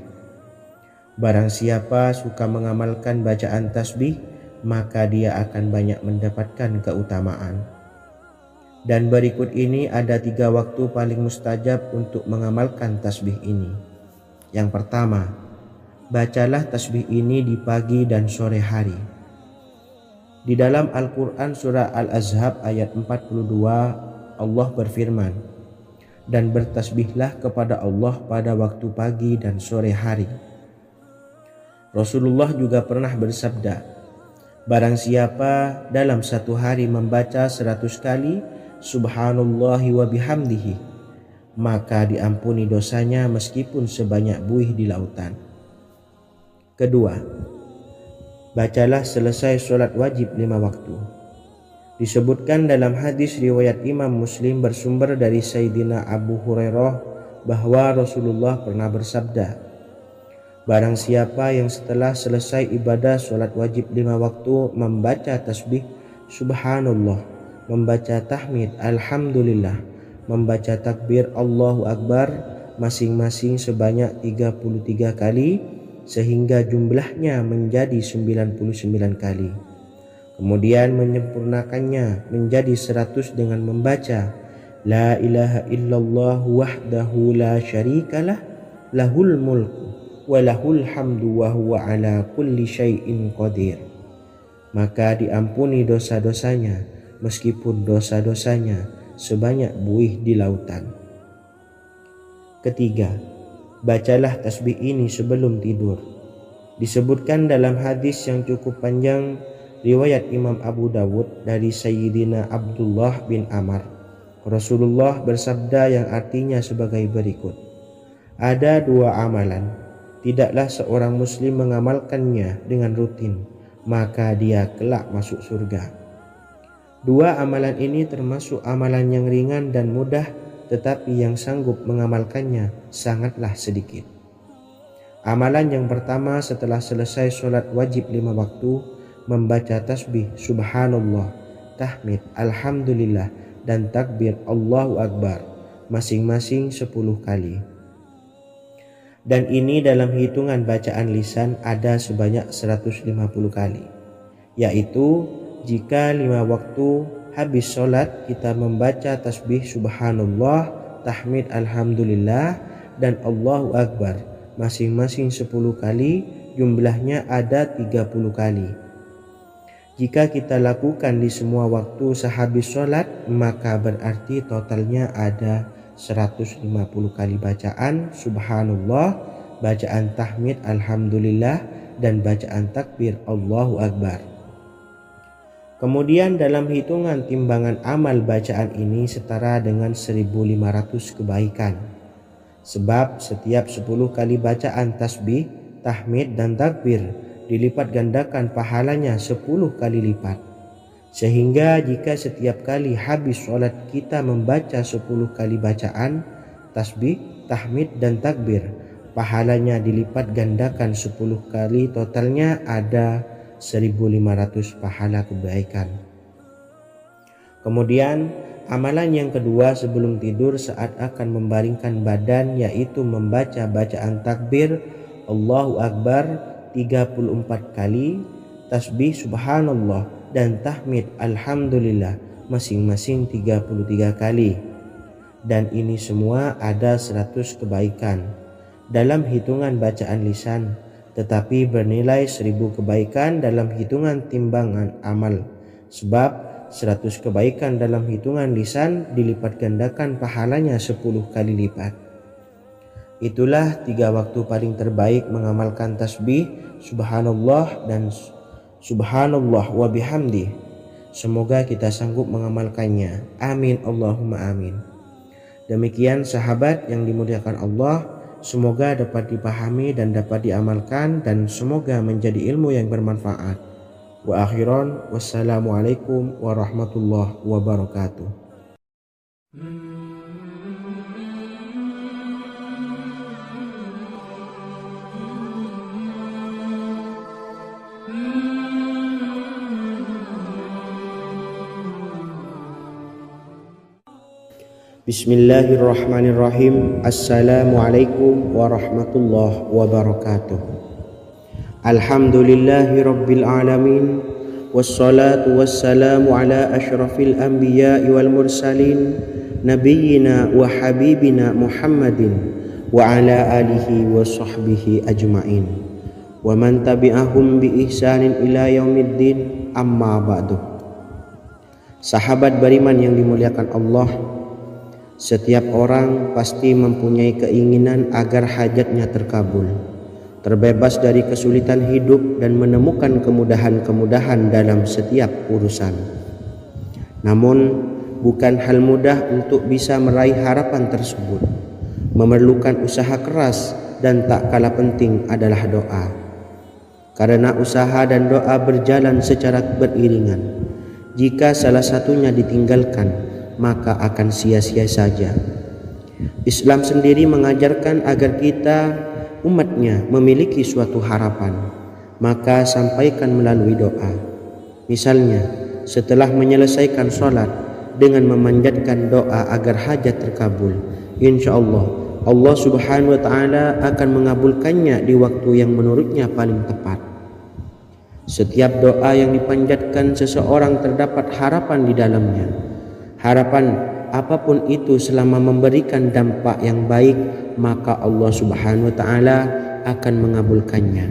Barang siapa suka mengamalkan bacaan tasbih, maka dia akan banyak mendapatkan keutamaan. Dan berikut ini ada 3 waktu paling mustajab untuk mengamalkan tasbih ini. Yang pertama, bacalah tasbih ini di pagi dan sore hari. Di dalam Al-Quran surah Al-Ahzab ayat 42, Allah berfirman, dan bertasbihlah kepada Allah pada waktu pagi dan sore hari. Rasulullah juga pernah bersabda, barang siapa dalam satu hari membaca 100 kali Subhanallahi wa bihamdihi, maka diampuni dosanya meskipun sebanyak buih di lautan. Kedua, bacalah selesai sholat wajib 5 waktu. Disebutkan dalam hadis riwayat Imam Muslim bersumber dari Sayyidina Abu Hurairah bahwa Rasulullah pernah bersabda, barang siapa yang setelah selesai ibadah sholat wajib 5 waktu membaca tasbih Subhanallah, membaca tahmid Alhamdulillah, membaca takbir Allahu Akbar masing-masing sebanyak 33 kali, sehingga jumlahnya menjadi 99 kali. Kemudian menyempurnakannya menjadi 100 dengan membaca La ilaha illallah wahdahu la syarikalah, lahul mulku wa lahul hamdu wa huwa ala kulli syai'in qadir. Maka diampuni dosa-dosanya meskipun dosa-dosanya sebanyak buih di lautan. Ketiga, bacalah tasbih ini sebelum tidur. Disebutkan dalam hadis yang cukup panjang riwayat Imam Abu Dawud dari Sayyidina Abdullah bin Amr, Rasulullah bersabda yang artinya sebagai berikut, ada 2 amalan, tidaklah seorang muslim mengamalkannya dengan rutin, maka dia kelak masuk surga. 2 amalan ini termasuk amalan yang ringan dan mudah, tetapi yang sanggup mengamalkannya sangatlah sedikit. Amalan yang pertama setelah selesai sholat wajib 5 waktu, membaca tasbih Subhanallah, tahmid Alhamdulillah, dan takbir Allahu Akbar masing-masing 10 kali. Dan ini dalam hitungan bacaan lisan ada sebanyak 150 kali, yaitu jika 5 waktu habis sholat kita membaca tasbih Subhanallah, tahmid Alhamdulillah, dan Allahu Akbar masing-masing 10 kali, jumlahnya ada 30 kali. Jika kita lakukan di semua waktu sehabis sholat, maka berarti totalnya ada 150 kali bacaan subhanallah, bacaan tahmid alhamdulillah, dan bacaan takbir Allahu Akbar. Kemudian dalam hitungan timbangan amal bacaan ini setara dengan 1500 kebaikan. Sebab setiap 10 kali bacaan tasbih, tahmid, dan takbir dilipat gandakan pahalanya 10 kali lipat. Sehingga jika setiap kali habis sholat kita membaca 10 kali bacaan tasbih, tahmid, dan takbir, pahalanya dilipat gandakan 10 kali, totalnya ada 1500 pahala kebaikan. Kemudian amalan yang kedua sebelum tidur saat akan membaringkan badan, yaitu membaca bacaan takbir Allahu Akbar 34 kali, tasbih subhanallah, dan tahmid alhamdulillah masing-masing 33 kali. Dan ini semua ada 100 kebaikan dalam hitungan bacaan lisan, tetapi bernilai 1000 kebaikan dalam hitungan timbangan amal. Sebab 100 kebaikan dalam hitungan lisan dilipat gandakan pahalanya 10 kali lipat. Itulah 3 waktu paling terbaik mengamalkan tasbih subhanallah dan subhanallah wa bihamdi. Semoga kita sanggup mengamalkannya. Amin Allahumma amin. Demikian sahabat yang dimuliakan Allah, semoga dapat dipahami dan dapat diamalkan, dan semoga menjadi ilmu yang bermanfaat. Wa akhiran, wassalamualaikum warahmatullahi wabarakatuh. Bismillahirrahmanirrahim. Assalamualaikum warahmatullahi wabarakatuh. Alhamdulillahi rabbil alamin, wassalatu wassalamu ala asyrafil anbiya'i wal mursalin, nabiyyina wa habibina Muhammadin wa ala alihi wa sahbihi ajma'in, wa man tabi'ahum bi ihsanin ila yaumiddin, amma ba'du. Sahabat beriman yang dimuliakan Allah, setiap orang pasti mempunyai keinginan agar hajatnya terkabul, terbebas dari kesulitan hidup, dan menemukan kemudahan-kemudahan dalam setiap urusan. Namun, bukan hal mudah untuk bisa meraih harapan tersebut. Memerlukan usaha keras, dan tak kalah penting adalah doa. Karena usaha dan doa berjalan secara beriringan. Jika salah satunya ditinggalkan, maka akan sia-sia saja. Islam sendiri mengajarkan agar kita, umatnya, memiliki suatu harapan, maka sampaikan melalui doa. Misalnya, setelah menyelesaikan sholat, dengan memanjatkan doa agar hajat terkabul, insya Allah subhanahu wa ta'ala akan mengabulkannya di waktu yang menurutnya paling tepat. Setiap doa yang dipanjatkan seseorang terdapat harapan di dalamnya. Harapan apapun itu selama memberikan dampak yang baik, maka Allah subhanahu wa ta'ala akan mengabulkannya.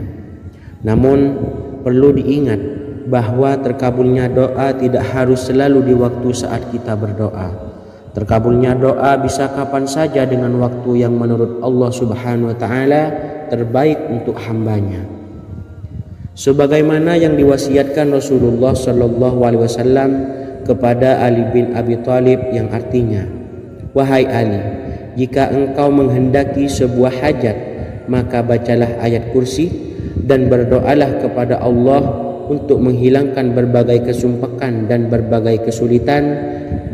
Namun perlu diingat bahwa terkabulnya doa tidak harus selalu di waktu saat kita berdoa. Terkabulnya doa bisa kapan saja dengan waktu yang menurut Allah subhanahu wa ta'ala terbaik untuk hambanya. Sebagaimana yang diwasiatkan Rasulullah sallallahu alaihi wasallam kepada Ali bin Abi Thalib, yang artinya, wahai Ali, jika engkau menghendaki sebuah hajat, maka bacalah ayat kursi dan berdoalah kepada Allah untuk menghilangkan berbagai kesumpakan dan berbagai kesulitan,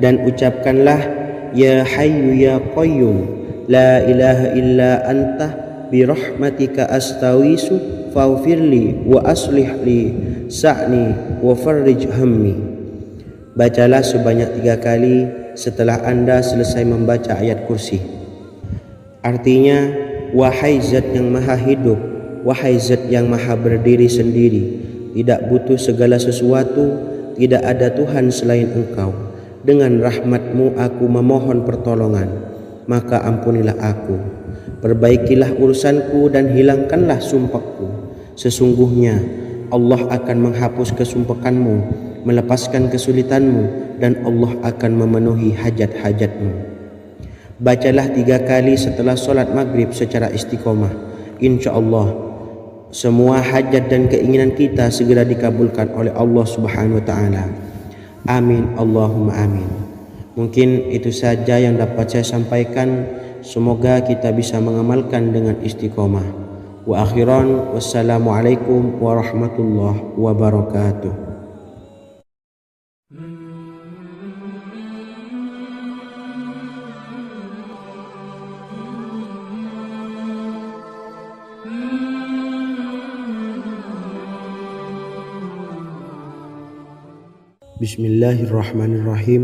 dan ucapkanlah, ya hayyu ya qayyum la ilaha illa anta birahmatika astawisu faghfirli wa aslih li sa'ni wa farrij hammi. Bacalah sebanyak 3 kali setelah Anda selesai membaca ayat kursi. Artinya, wahai zat yang maha hidup, wahai zat yang maha berdiri sendiri, tidak butuh segala sesuatu, tidak ada Tuhan selain Engkau. Dengan rahmat-Mu aku memohon pertolongan, maka ampunilah aku. Perbaikilah urusanku dan hilangkanlah sumpahku. Sesungguhnya Allah akan menghapus kesumpekanmu, melepaskan kesulitanmu, dan Allah akan memenuhi hajat-hajatmu. Bacalah 3 kali setelah solat maghrib secara istiqomah. Insya Allah semua hajat dan keinginan kita segera dikabulkan oleh Allah Subhanahu wa Ta'ala. Amin Allahumma amin. Mungkin itu saja yang dapat saya sampaikan. Semoga kita bisa mengamalkan dengan istiqomah. Wa akhiran, wassalamualaikum warahmatullahi wabarakatuh. Bismillahirrahmanirrahim.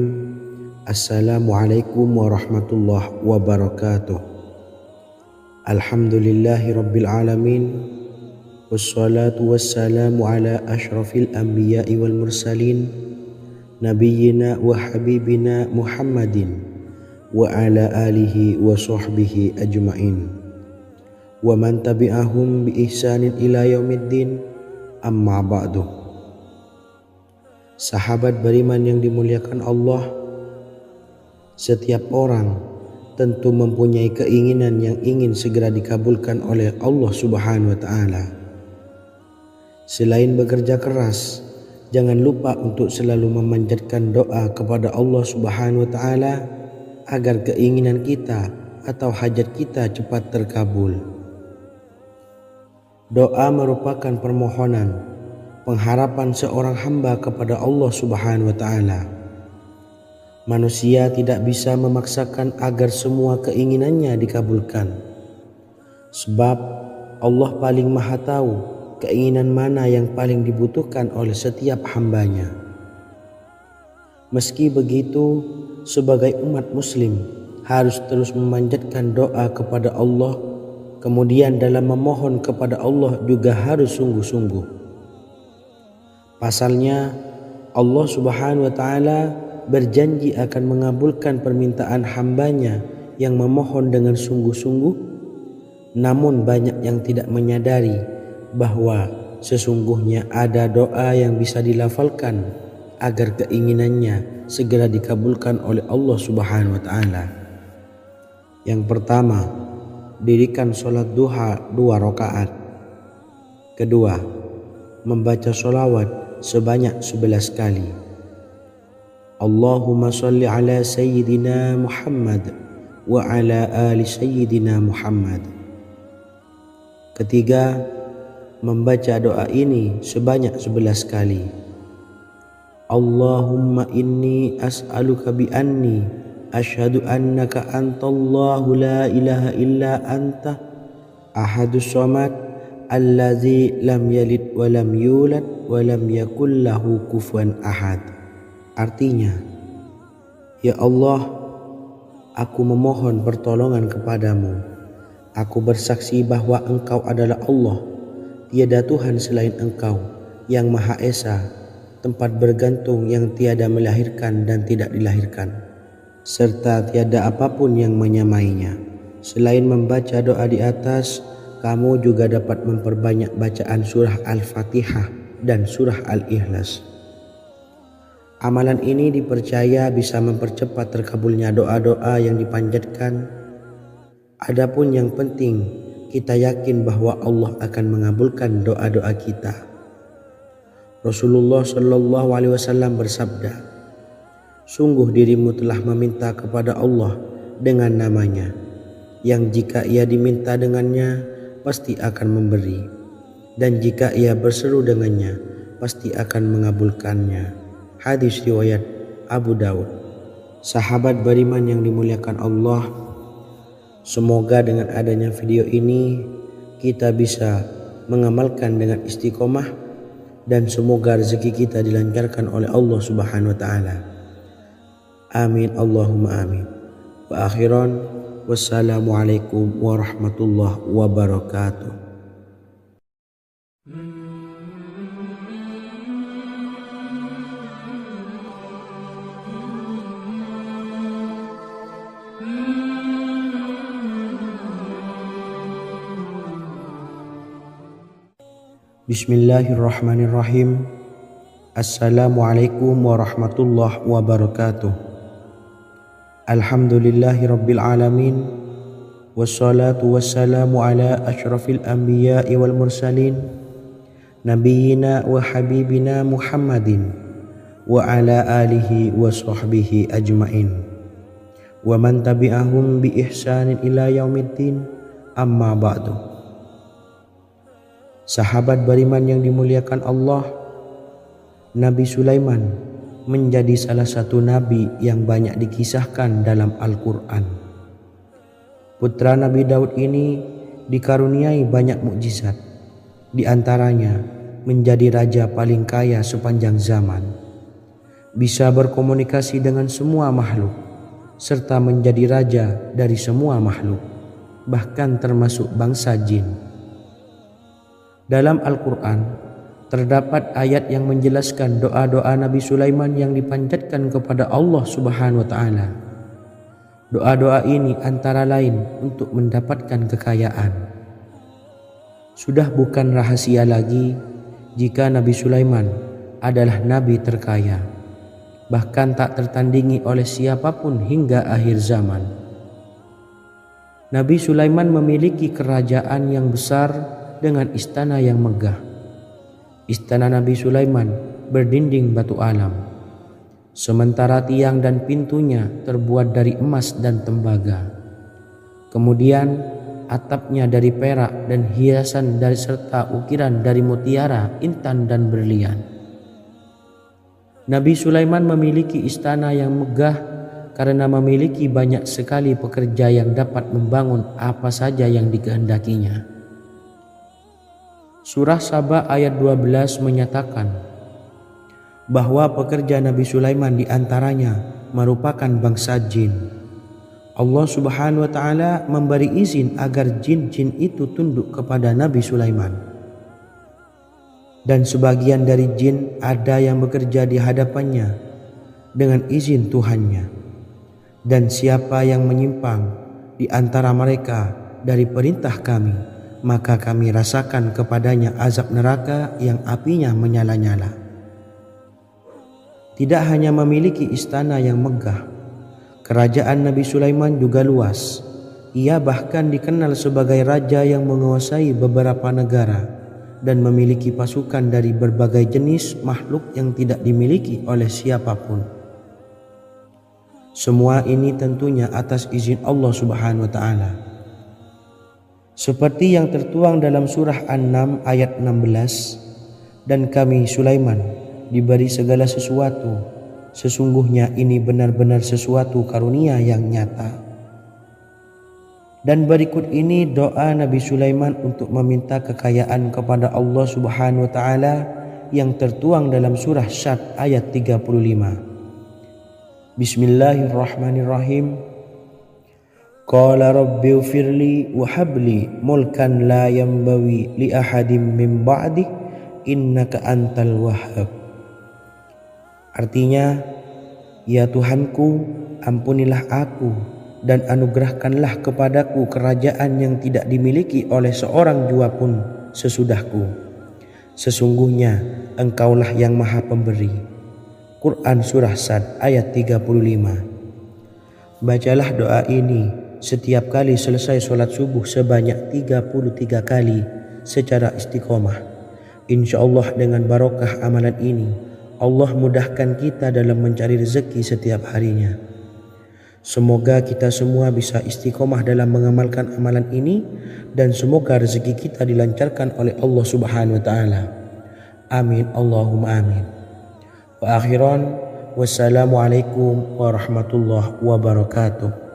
Assalamualaikum warahmatullahi wabarakatuh. Alhamdulillahi rabbil alamin. Wassalatu wassalamu ala ashrafil anbiya'i wal mursalin, nabiyyina wa habibina Muhammadin wa ala alihi wa sahbihi ajma'in wa man tabi'ahum bi ihsanin ila yaumiddin, amma ba'du. Sahabat beriman yang dimuliakan Allah, setiap orang tentu mempunyai keinginan yang ingin segera dikabulkan oleh Allah Subhanahu wa Ta'ala. Selain bekerja keras, jangan lupa untuk selalu memanjatkan doa kepada Allah Subhanahu wa Ta'ala agar keinginan kita atau hajat kita cepat terkabul. Doa merupakan permohonan, pengharapan seorang hamba kepada Allah Subhanahu wa Ta'ala. Manusia tidak bisa memaksakan agar semua keinginannya dikabulkan, sebab Allah paling maha tahu keinginan mana yang paling dibutuhkan oleh setiap hambanya. Meski begitu, sebagai umat muslim harus terus memanjatkan doa kepada Allah, kemudian dalam memohon kepada Allah juga harus sungguh-sungguh. Pasalnya Allah Subhanahu wa Ta'ala berjanji akan mengabulkan permintaan hambanya yang memohon dengan sungguh-sungguh. Namun banyak yang tidak menyadari bahwa sesungguhnya ada doa yang bisa dilafalkan agar keinginannya segera dikabulkan oleh Allah Subhanahu wa Ta'ala. Yang pertama, dirikan sholat duha 2 rakaat. Kedua, membaca sholawat sebanyak 11 kali. Allahumma salli ala Sayyidina Muhammad wa ala ali Sayyidina Muhammad. Ketiga, membaca doa ini sebanyak 11 kali. Allahumma inni as'aluka bi anni asyhadu annaka antallahu la ilaha illa anta ahadus samad allazi lam yalid wa lam yulad wa lam yakul lahu kufuwan ahad. Artinya, ya Allah, aku memohon pertolongan kepadamu. Aku bersaksi bahwa Engkau adalah Allah, tiada Tuhan selain Engkau, yang Maha Esa, tempat bergantung yang tiada melahirkan dan tidak dilahirkan, serta tiada apapun yang menyamainya. Selain membaca doa di atas, kamu juga dapat memperbanyak bacaan surah Al-Fatihah dan surah Al-Ikhlas. Amalan ini dipercaya bisa mempercepat terkabulnya doa-doa yang dipanjatkan. Adapun yang penting, kita yakin bahwa Allah akan mengabulkan doa-doa kita. Rasulullah Shallallahu Alaihi Wasallam bersabda, sungguh dirimu telah meminta kepada Allah dengan namanya, yang jika ia diminta dengannya, pasti akan memberi, dan jika ia berseru dengannya, pasti akan mengabulkannya. Hadis riwayat Abu Daud. Sahabat beriman yang dimuliakan Allah, semoga dengan adanya video ini kita bisa mengamalkan dengan istiqomah, dan semoga rezeki kita dilancarkan oleh Allah Subhanahu wa Ta'ala. Amin Allahumma amin. Wa akhiran, wassalamualaikum warahmatullahi wabarakatuh. Bismillahirrahmanirrahim. Assalamualaikum warahmatullahi wabarakatuh. Alhamdulillahi rabbil alamin. Wassalatu wassalamu ala ashrafil anbiya'i wal mursalin, nabiyyina wa habibina Muhammadin wa ala alihi wa sahbihi ajmain, wa man tabi'ahum bi ihsanin ila yaumiddin, amma ba'du. Sahabat beriman yang dimuliakan Allah, Nabi Sulaiman menjadi salah satu nabi yang banyak dikisahkan dalam Al-Quran. Putra Nabi Daud ini dikaruniai banyak mukjizat, di antaranya menjadi raja paling kaya sepanjang zaman, bisa berkomunikasi dengan semua makhluk, serta menjadi raja dari semua makhluk, bahkan termasuk bangsa jin. Dalam Al-Quran terdapat ayat yang menjelaskan doa-doa Nabi Sulaiman yang dipanjatkan kepada Allah Subhanahu wa Ta'ala. Doa-doa ini antara lain untuk mendapatkan kekayaan. Sudah bukan rahasia lagi jika Nabi Sulaiman adalah nabi terkaya, bahkan tak tertandingi oleh siapapun hingga akhir zaman. Nabi Sulaiman memiliki kerajaan yang besar dengan istana yang megah. Istana Nabi Sulaiman berdinding batu alam, sementara tiang dan pintunya terbuat dari emas dan tembaga. Kemudian atapnya dari perak dan hiasan dari serta ukiran dari mutiara, intan dan berlian. Nabi Sulaiman memiliki istana yang megah karena memiliki banyak sekali pekerja yang dapat membangun apa saja yang dikehendakinya. Surah Saba ayat 12 menyatakan bahwa pekerja Nabi Sulaiman diantaranya merupakan bangsa jin. Allah Subhanahu wa Ta'ala memberi izin agar jin-jin itu tunduk kepada Nabi Sulaiman. Dan sebagian dari jin ada yang bekerja di hadapannya dengan izin Tuhannya. Dan siapa yang menyimpang di antara mereka dari perintah kami, maka kami rasakan kepadanya azab neraka yang apinya menyala-nyala. Tidak hanya memiliki istana yang megah, kerajaan Nabi Sulaiman juga luas. Ia bahkan dikenal sebagai raja yang menguasai beberapa negara dan memiliki pasukan dari berbagai jenis makhluk yang tidak dimiliki oleh siapapun. Semua ini tentunya atas izin Allah Subhanahu wa Ta'ala. Seperti yang tertuang dalam surah An-Naml ayat 16, dan kami Sulaiman diberi segala sesuatu, sesungguhnya ini benar-benar sesuatu karunia yang nyata. Dan berikut ini doa Nabi Sulaiman untuk meminta kekayaan kepada Allah Subhanahu wa Ta'ala yang tertuang dalam surah Syad ayat 35. Bismillahirrahmanirrahim. Qala rabbi ufirli wa habli mulkan la yanbawi li ahadim min ba'di innaka antal wahhab. Artinya, ya Tuhanku, ampunilah aku dan anugerahkanlah kepadaku kerajaan yang tidak dimiliki oleh seorang jua pun sesudahku. Sesungguhnya Engkaulah yang Maha Pemberi. Quran Surah Sad ayat 35. Bacalah doa ini setiap kali selesai sholat subuh sebanyak 33 kali secara istiqomah. Insya Allah dengan barokah amalan ini, Allah mudahkan kita dalam mencari rezeki setiap harinya. Semoga kita semua bisa istiqomah dalam mengamalkan amalan ini, dan semoga rezeki kita dilancarkan oleh Allah Subhanahu wa Ta'ala. Amin Allahumma amin. Wa akhiran, wassalamualaikum warahmatullahi wabarakatuh.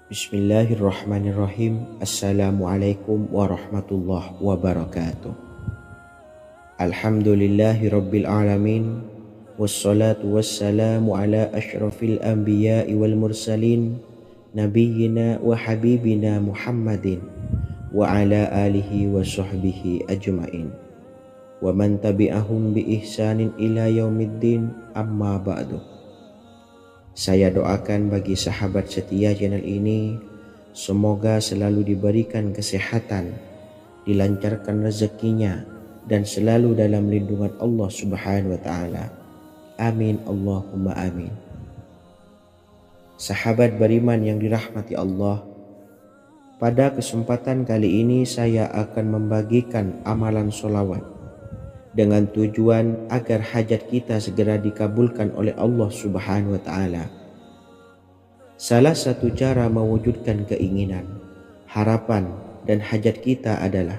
Bismillahirrahmanirrahim. Assalamualaikum warahmatullahi wabarakatuh. Alhamdulillahi rabbil alamin. Wassalatu wassalamu ala ashrafil anbiya'i wal mursalin, nabiyyina wa habibina Muhammadin wa ala alihi wa sahbihi ajma'in wa man tabi'ahum bi ihsanin ila yaumiddin, amma ba'du. Saya doakan bagi sahabat setia channel ini, semoga selalu diberikan kesehatan, dilancarkan rezekinya, dan selalu dalam lindungan Allah Subhanahu wa Ta'ala. Amin Allahumma amin. Sahabat beriman yang dirahmati Allah, pada kesempatan kali ini saya akan membagikan amalan sholawat dengan tujuan agar hajat kita segera dikabulkan oleh Allah Subhanahu wa Ta'ala. Salah satu cara mewujudkan keinginan, harapan, dan hajat kita adalah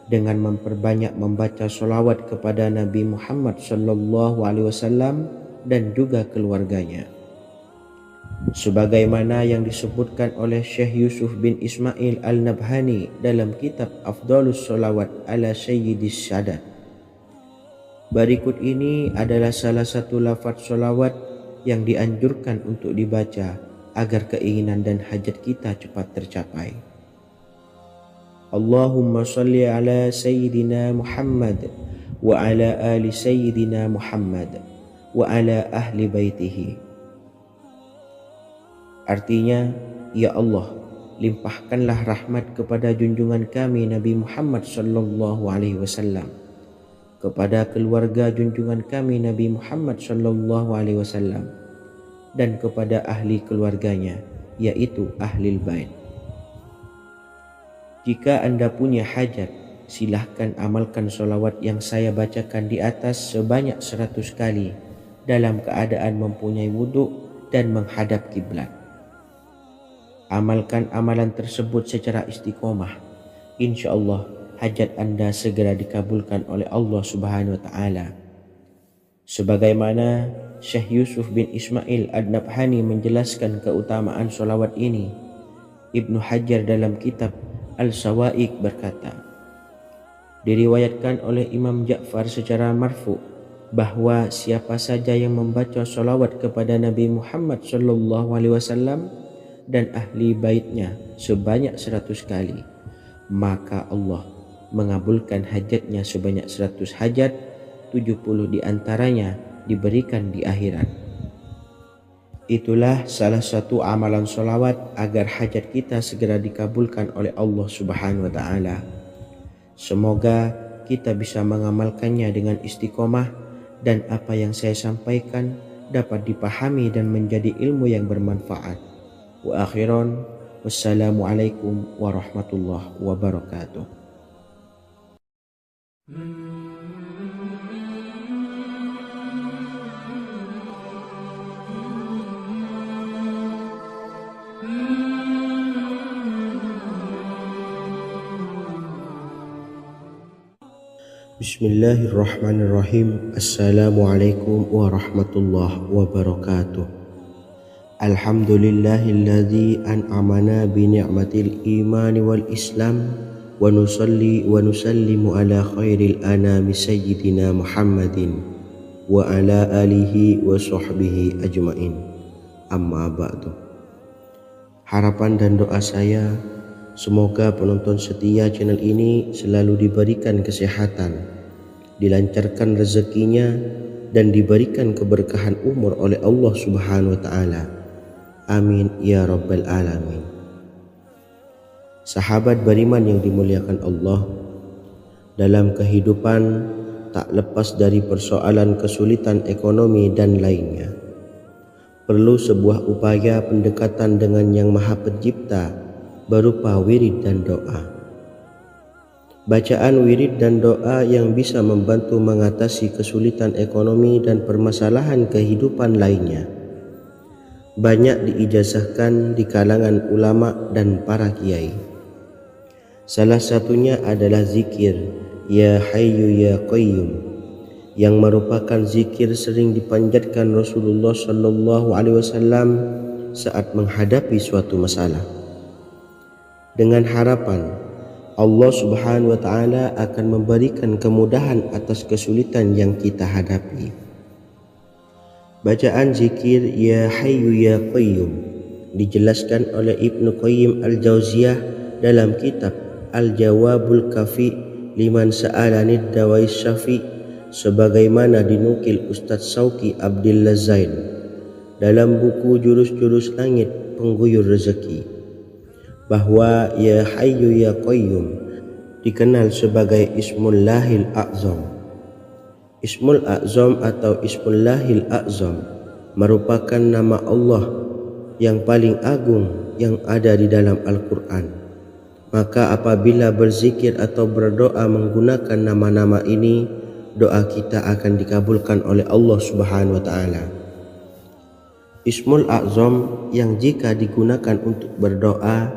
dengan memperbanyak membaca sholawat kepada Nabi Muhammad SAW dan juga keluarganya. Sebagaimana yang disebutkan oleh Syekh Yusuf bin Ismail Al-Nabhani dalam kitab Afdalus Sholawat ala Sayyidis Sadat. Berikut ini adalah salah satu lafaz sholawat yang dianjurkan untuk dibaca agar keinginan dan hajat kita cepat tercapai. Allahumma salli ala Sayyidina Muhammad wa ala ali Sayyidina Muhammad wa ala ahli baitihi. Artinya, ya Allah, limpahkanlah rahmat kepada junjungan kami Nabi Muhammad sallallahu alaihi wasallam, kepada keluarga junjungan kami Nabi Muhammad sallallahu alaihi wasallam, dan kepada ahli keluarganya, yaitu ahlil bait. Jika Anda punya hajat, silahkan amalkan sholawat yang saya bacakan di atas sebanyak 100 kali dalam keadaan mempunyai wudhu dan menghadap kiblat. Amalkan amalan tersebut secara istiqomah. Insya Allah hajat Anda segera dikabulkan oleh Allah Subhanahu wa Ta'ala. Sebagaimana Syekh Yusuf bin Ismail Ad-Nabhani menjelaskan keutamaan sholawat ini, Ibnu Hajar dalam kitab Al-Sawa'iq berkata, diriwayatkan oleh Imam Ja'far secara marfu bahwa siapa saja yang membaca sholawat kepada Nabi Muhammad SAW dan ahli baitnya sebanyak 100 kali, maka Allah mengabulkan hajatnya sebanyak 100 hajat, 70 diantaranya diberikan di akhirat. Itulah salah satu amalan sholawat agar hajat kita segera dikabulkan oleh Allah Subhanahu wa Ta'ala. Semoga kita bisa mengamalkannya dengan istiqomah dan apa yang saya sampaikan dapat dipahami dan menjadi ilmu yang bermanfaat. Wa akhiran, wassalamualaikum warahmatullahi wabarakatuh. Bismillahirrahmanirrahim. Assalamualaikum warahmatullahi wabarakatuh. Alhamdulillahilladzi an'amana bi ni'matil imani wal islam wa nusalli wa nusallimu ala khairil anami sayyidina Muhammadin wa ala alihi wa sahbihi ajma'in, amma ba'du. Harapan dan doa saya, semoga penonton setia channel ini selalu diberikan kesehatan, dilancarkan rezekinya, dan diberikan keberkahan umur oleh Allah Subhanahu wa Ta'ala. Amin ya rabbal alamin. Sahabat beriman yang dimuliakan Allah, dalam kehidupan tak lepas dari persoalan kesulitan ekonomi dan lainnya. Perlu sebuah upaya pendekatan dengan Yang Maha Pencipta berupa wirid dan doa. Bacaan wirid dan doa yang bisa membantu mengatasi kesulitan ekonomi dan permasalahan kehidupan lainnya banyak diijazahkan di kalangan ulama dan para kiai. Salah satunya adalah zikir Ya Hayyu Ya Qayyum, yang merupakan zikir sering dipanjatkan Rasulullah SAW saat menghadapi suatu masalah, dengan harapan Allah Subhanahu wa Ta'ala akan memberikan kemudahan atas kesulitan yang kita hadapi. Bacaan zikir Ya Hayyu Ya Qayyum dijelaskan oleh Ibnu Qayyim Al-Jauziyah dalam kitab Al-Jawabul Kafi liman sa'alanid dawais syafi, sebagaimana dinukil Ustadz Sauki Abdillah Zain dalam buku Jurus-Jurus Langit Pengguyur Rezeki, bahwa Ya Hayyu Ya Qayyum dikenal sebagai Ismullahil A'zam. Ismul A'zam atau Ismullahil A'zam merupakan nama Allah yang paling agung yang ada di dalam Al-Quran. Maka apabila berzikir atau berdoa menggunakan nama-nama ini, doa kita akan dikabulkan oleh Allah Subhanahu wa Ta'ala. Ismul A'zam yang jika digunakan untuk berdoa,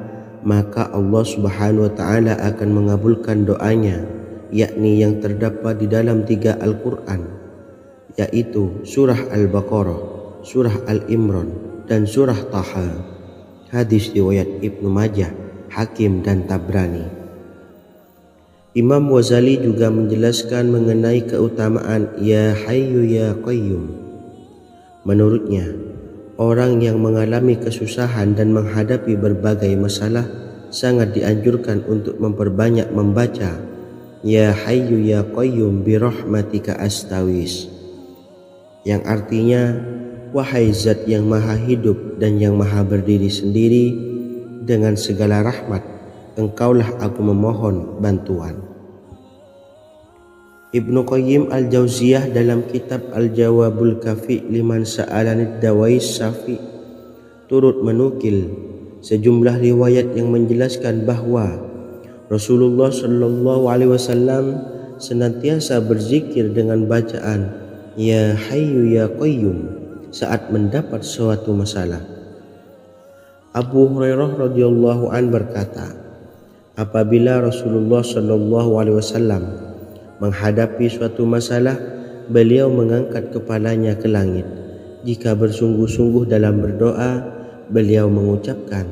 maka Allah Subhanahu wa Ta'ala akan mengabulkan doanya, yakni yang terdapat di dalam 3 Al-Quran, yaitu surah Al-Baqarah, surah Al-Imran, dan surah Taha. Hadis riwayat Ibnu Majah, Hakim, dan Tabrani. Imam Ghazali juga menjelaskan mengenai keutamaan Ya Hayyu Ya Qayyum. Menurutnya, orang yang mengalami kesusahan dan menghadapi berbagai masalah sangat dianjurkan untuk memperbanyak membaca Ya Hayyu Ya Qayyum birahmatika astawis, yang artinya, wahai zat yang maha hidup dan yang maha berdiri sendiri, dengan segala rahmat engkaulah aku memohon bantuan. Ibnu Qayyim Al-Jauziyah dalam kitab Al-Jawabul Kafi liman sa'alanid dawais syafi turut menukil sejumlah riwayat yang menjelaskan bahwa Rasulullah Shallallahu Alaihi Wasallam senantiasa berzikir dengan bacaan Ya Hayyu Ya Qayyum saat mendapat suatu masalah. Abu Hurairah radhiyallahu an berkata, apabila Rasulullah Shallallahu Alaihi Wasallam menghadapi suatu masalah, beliau mengangkat kepalanya ke langit. Jika bersungguh-sungguh dalam berdoa, beliau mengucapkan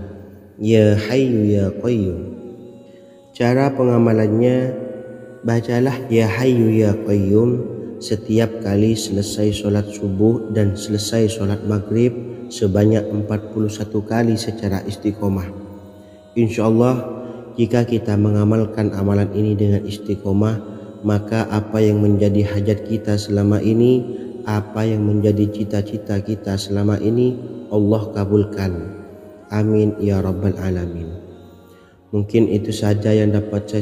Ya Hayyu Ya Qayyum. Cara pengamalannya, bacalah Ya Hayyu Ya Qayyum setiap kali selesai sholat subuh dan selesai sholat maghrib sebanyak 41 kali secara istiqomah. Insyaallah, jika kita mengamalkan amalan ini dengan istiqomah, maka apa yang menjadi hajat kita selama ini, apa yang menjadi cita-cita kita selama ini, Allah kabulkan. Amin ya rabbal alamin. Mungkin itu saja yang dapat saya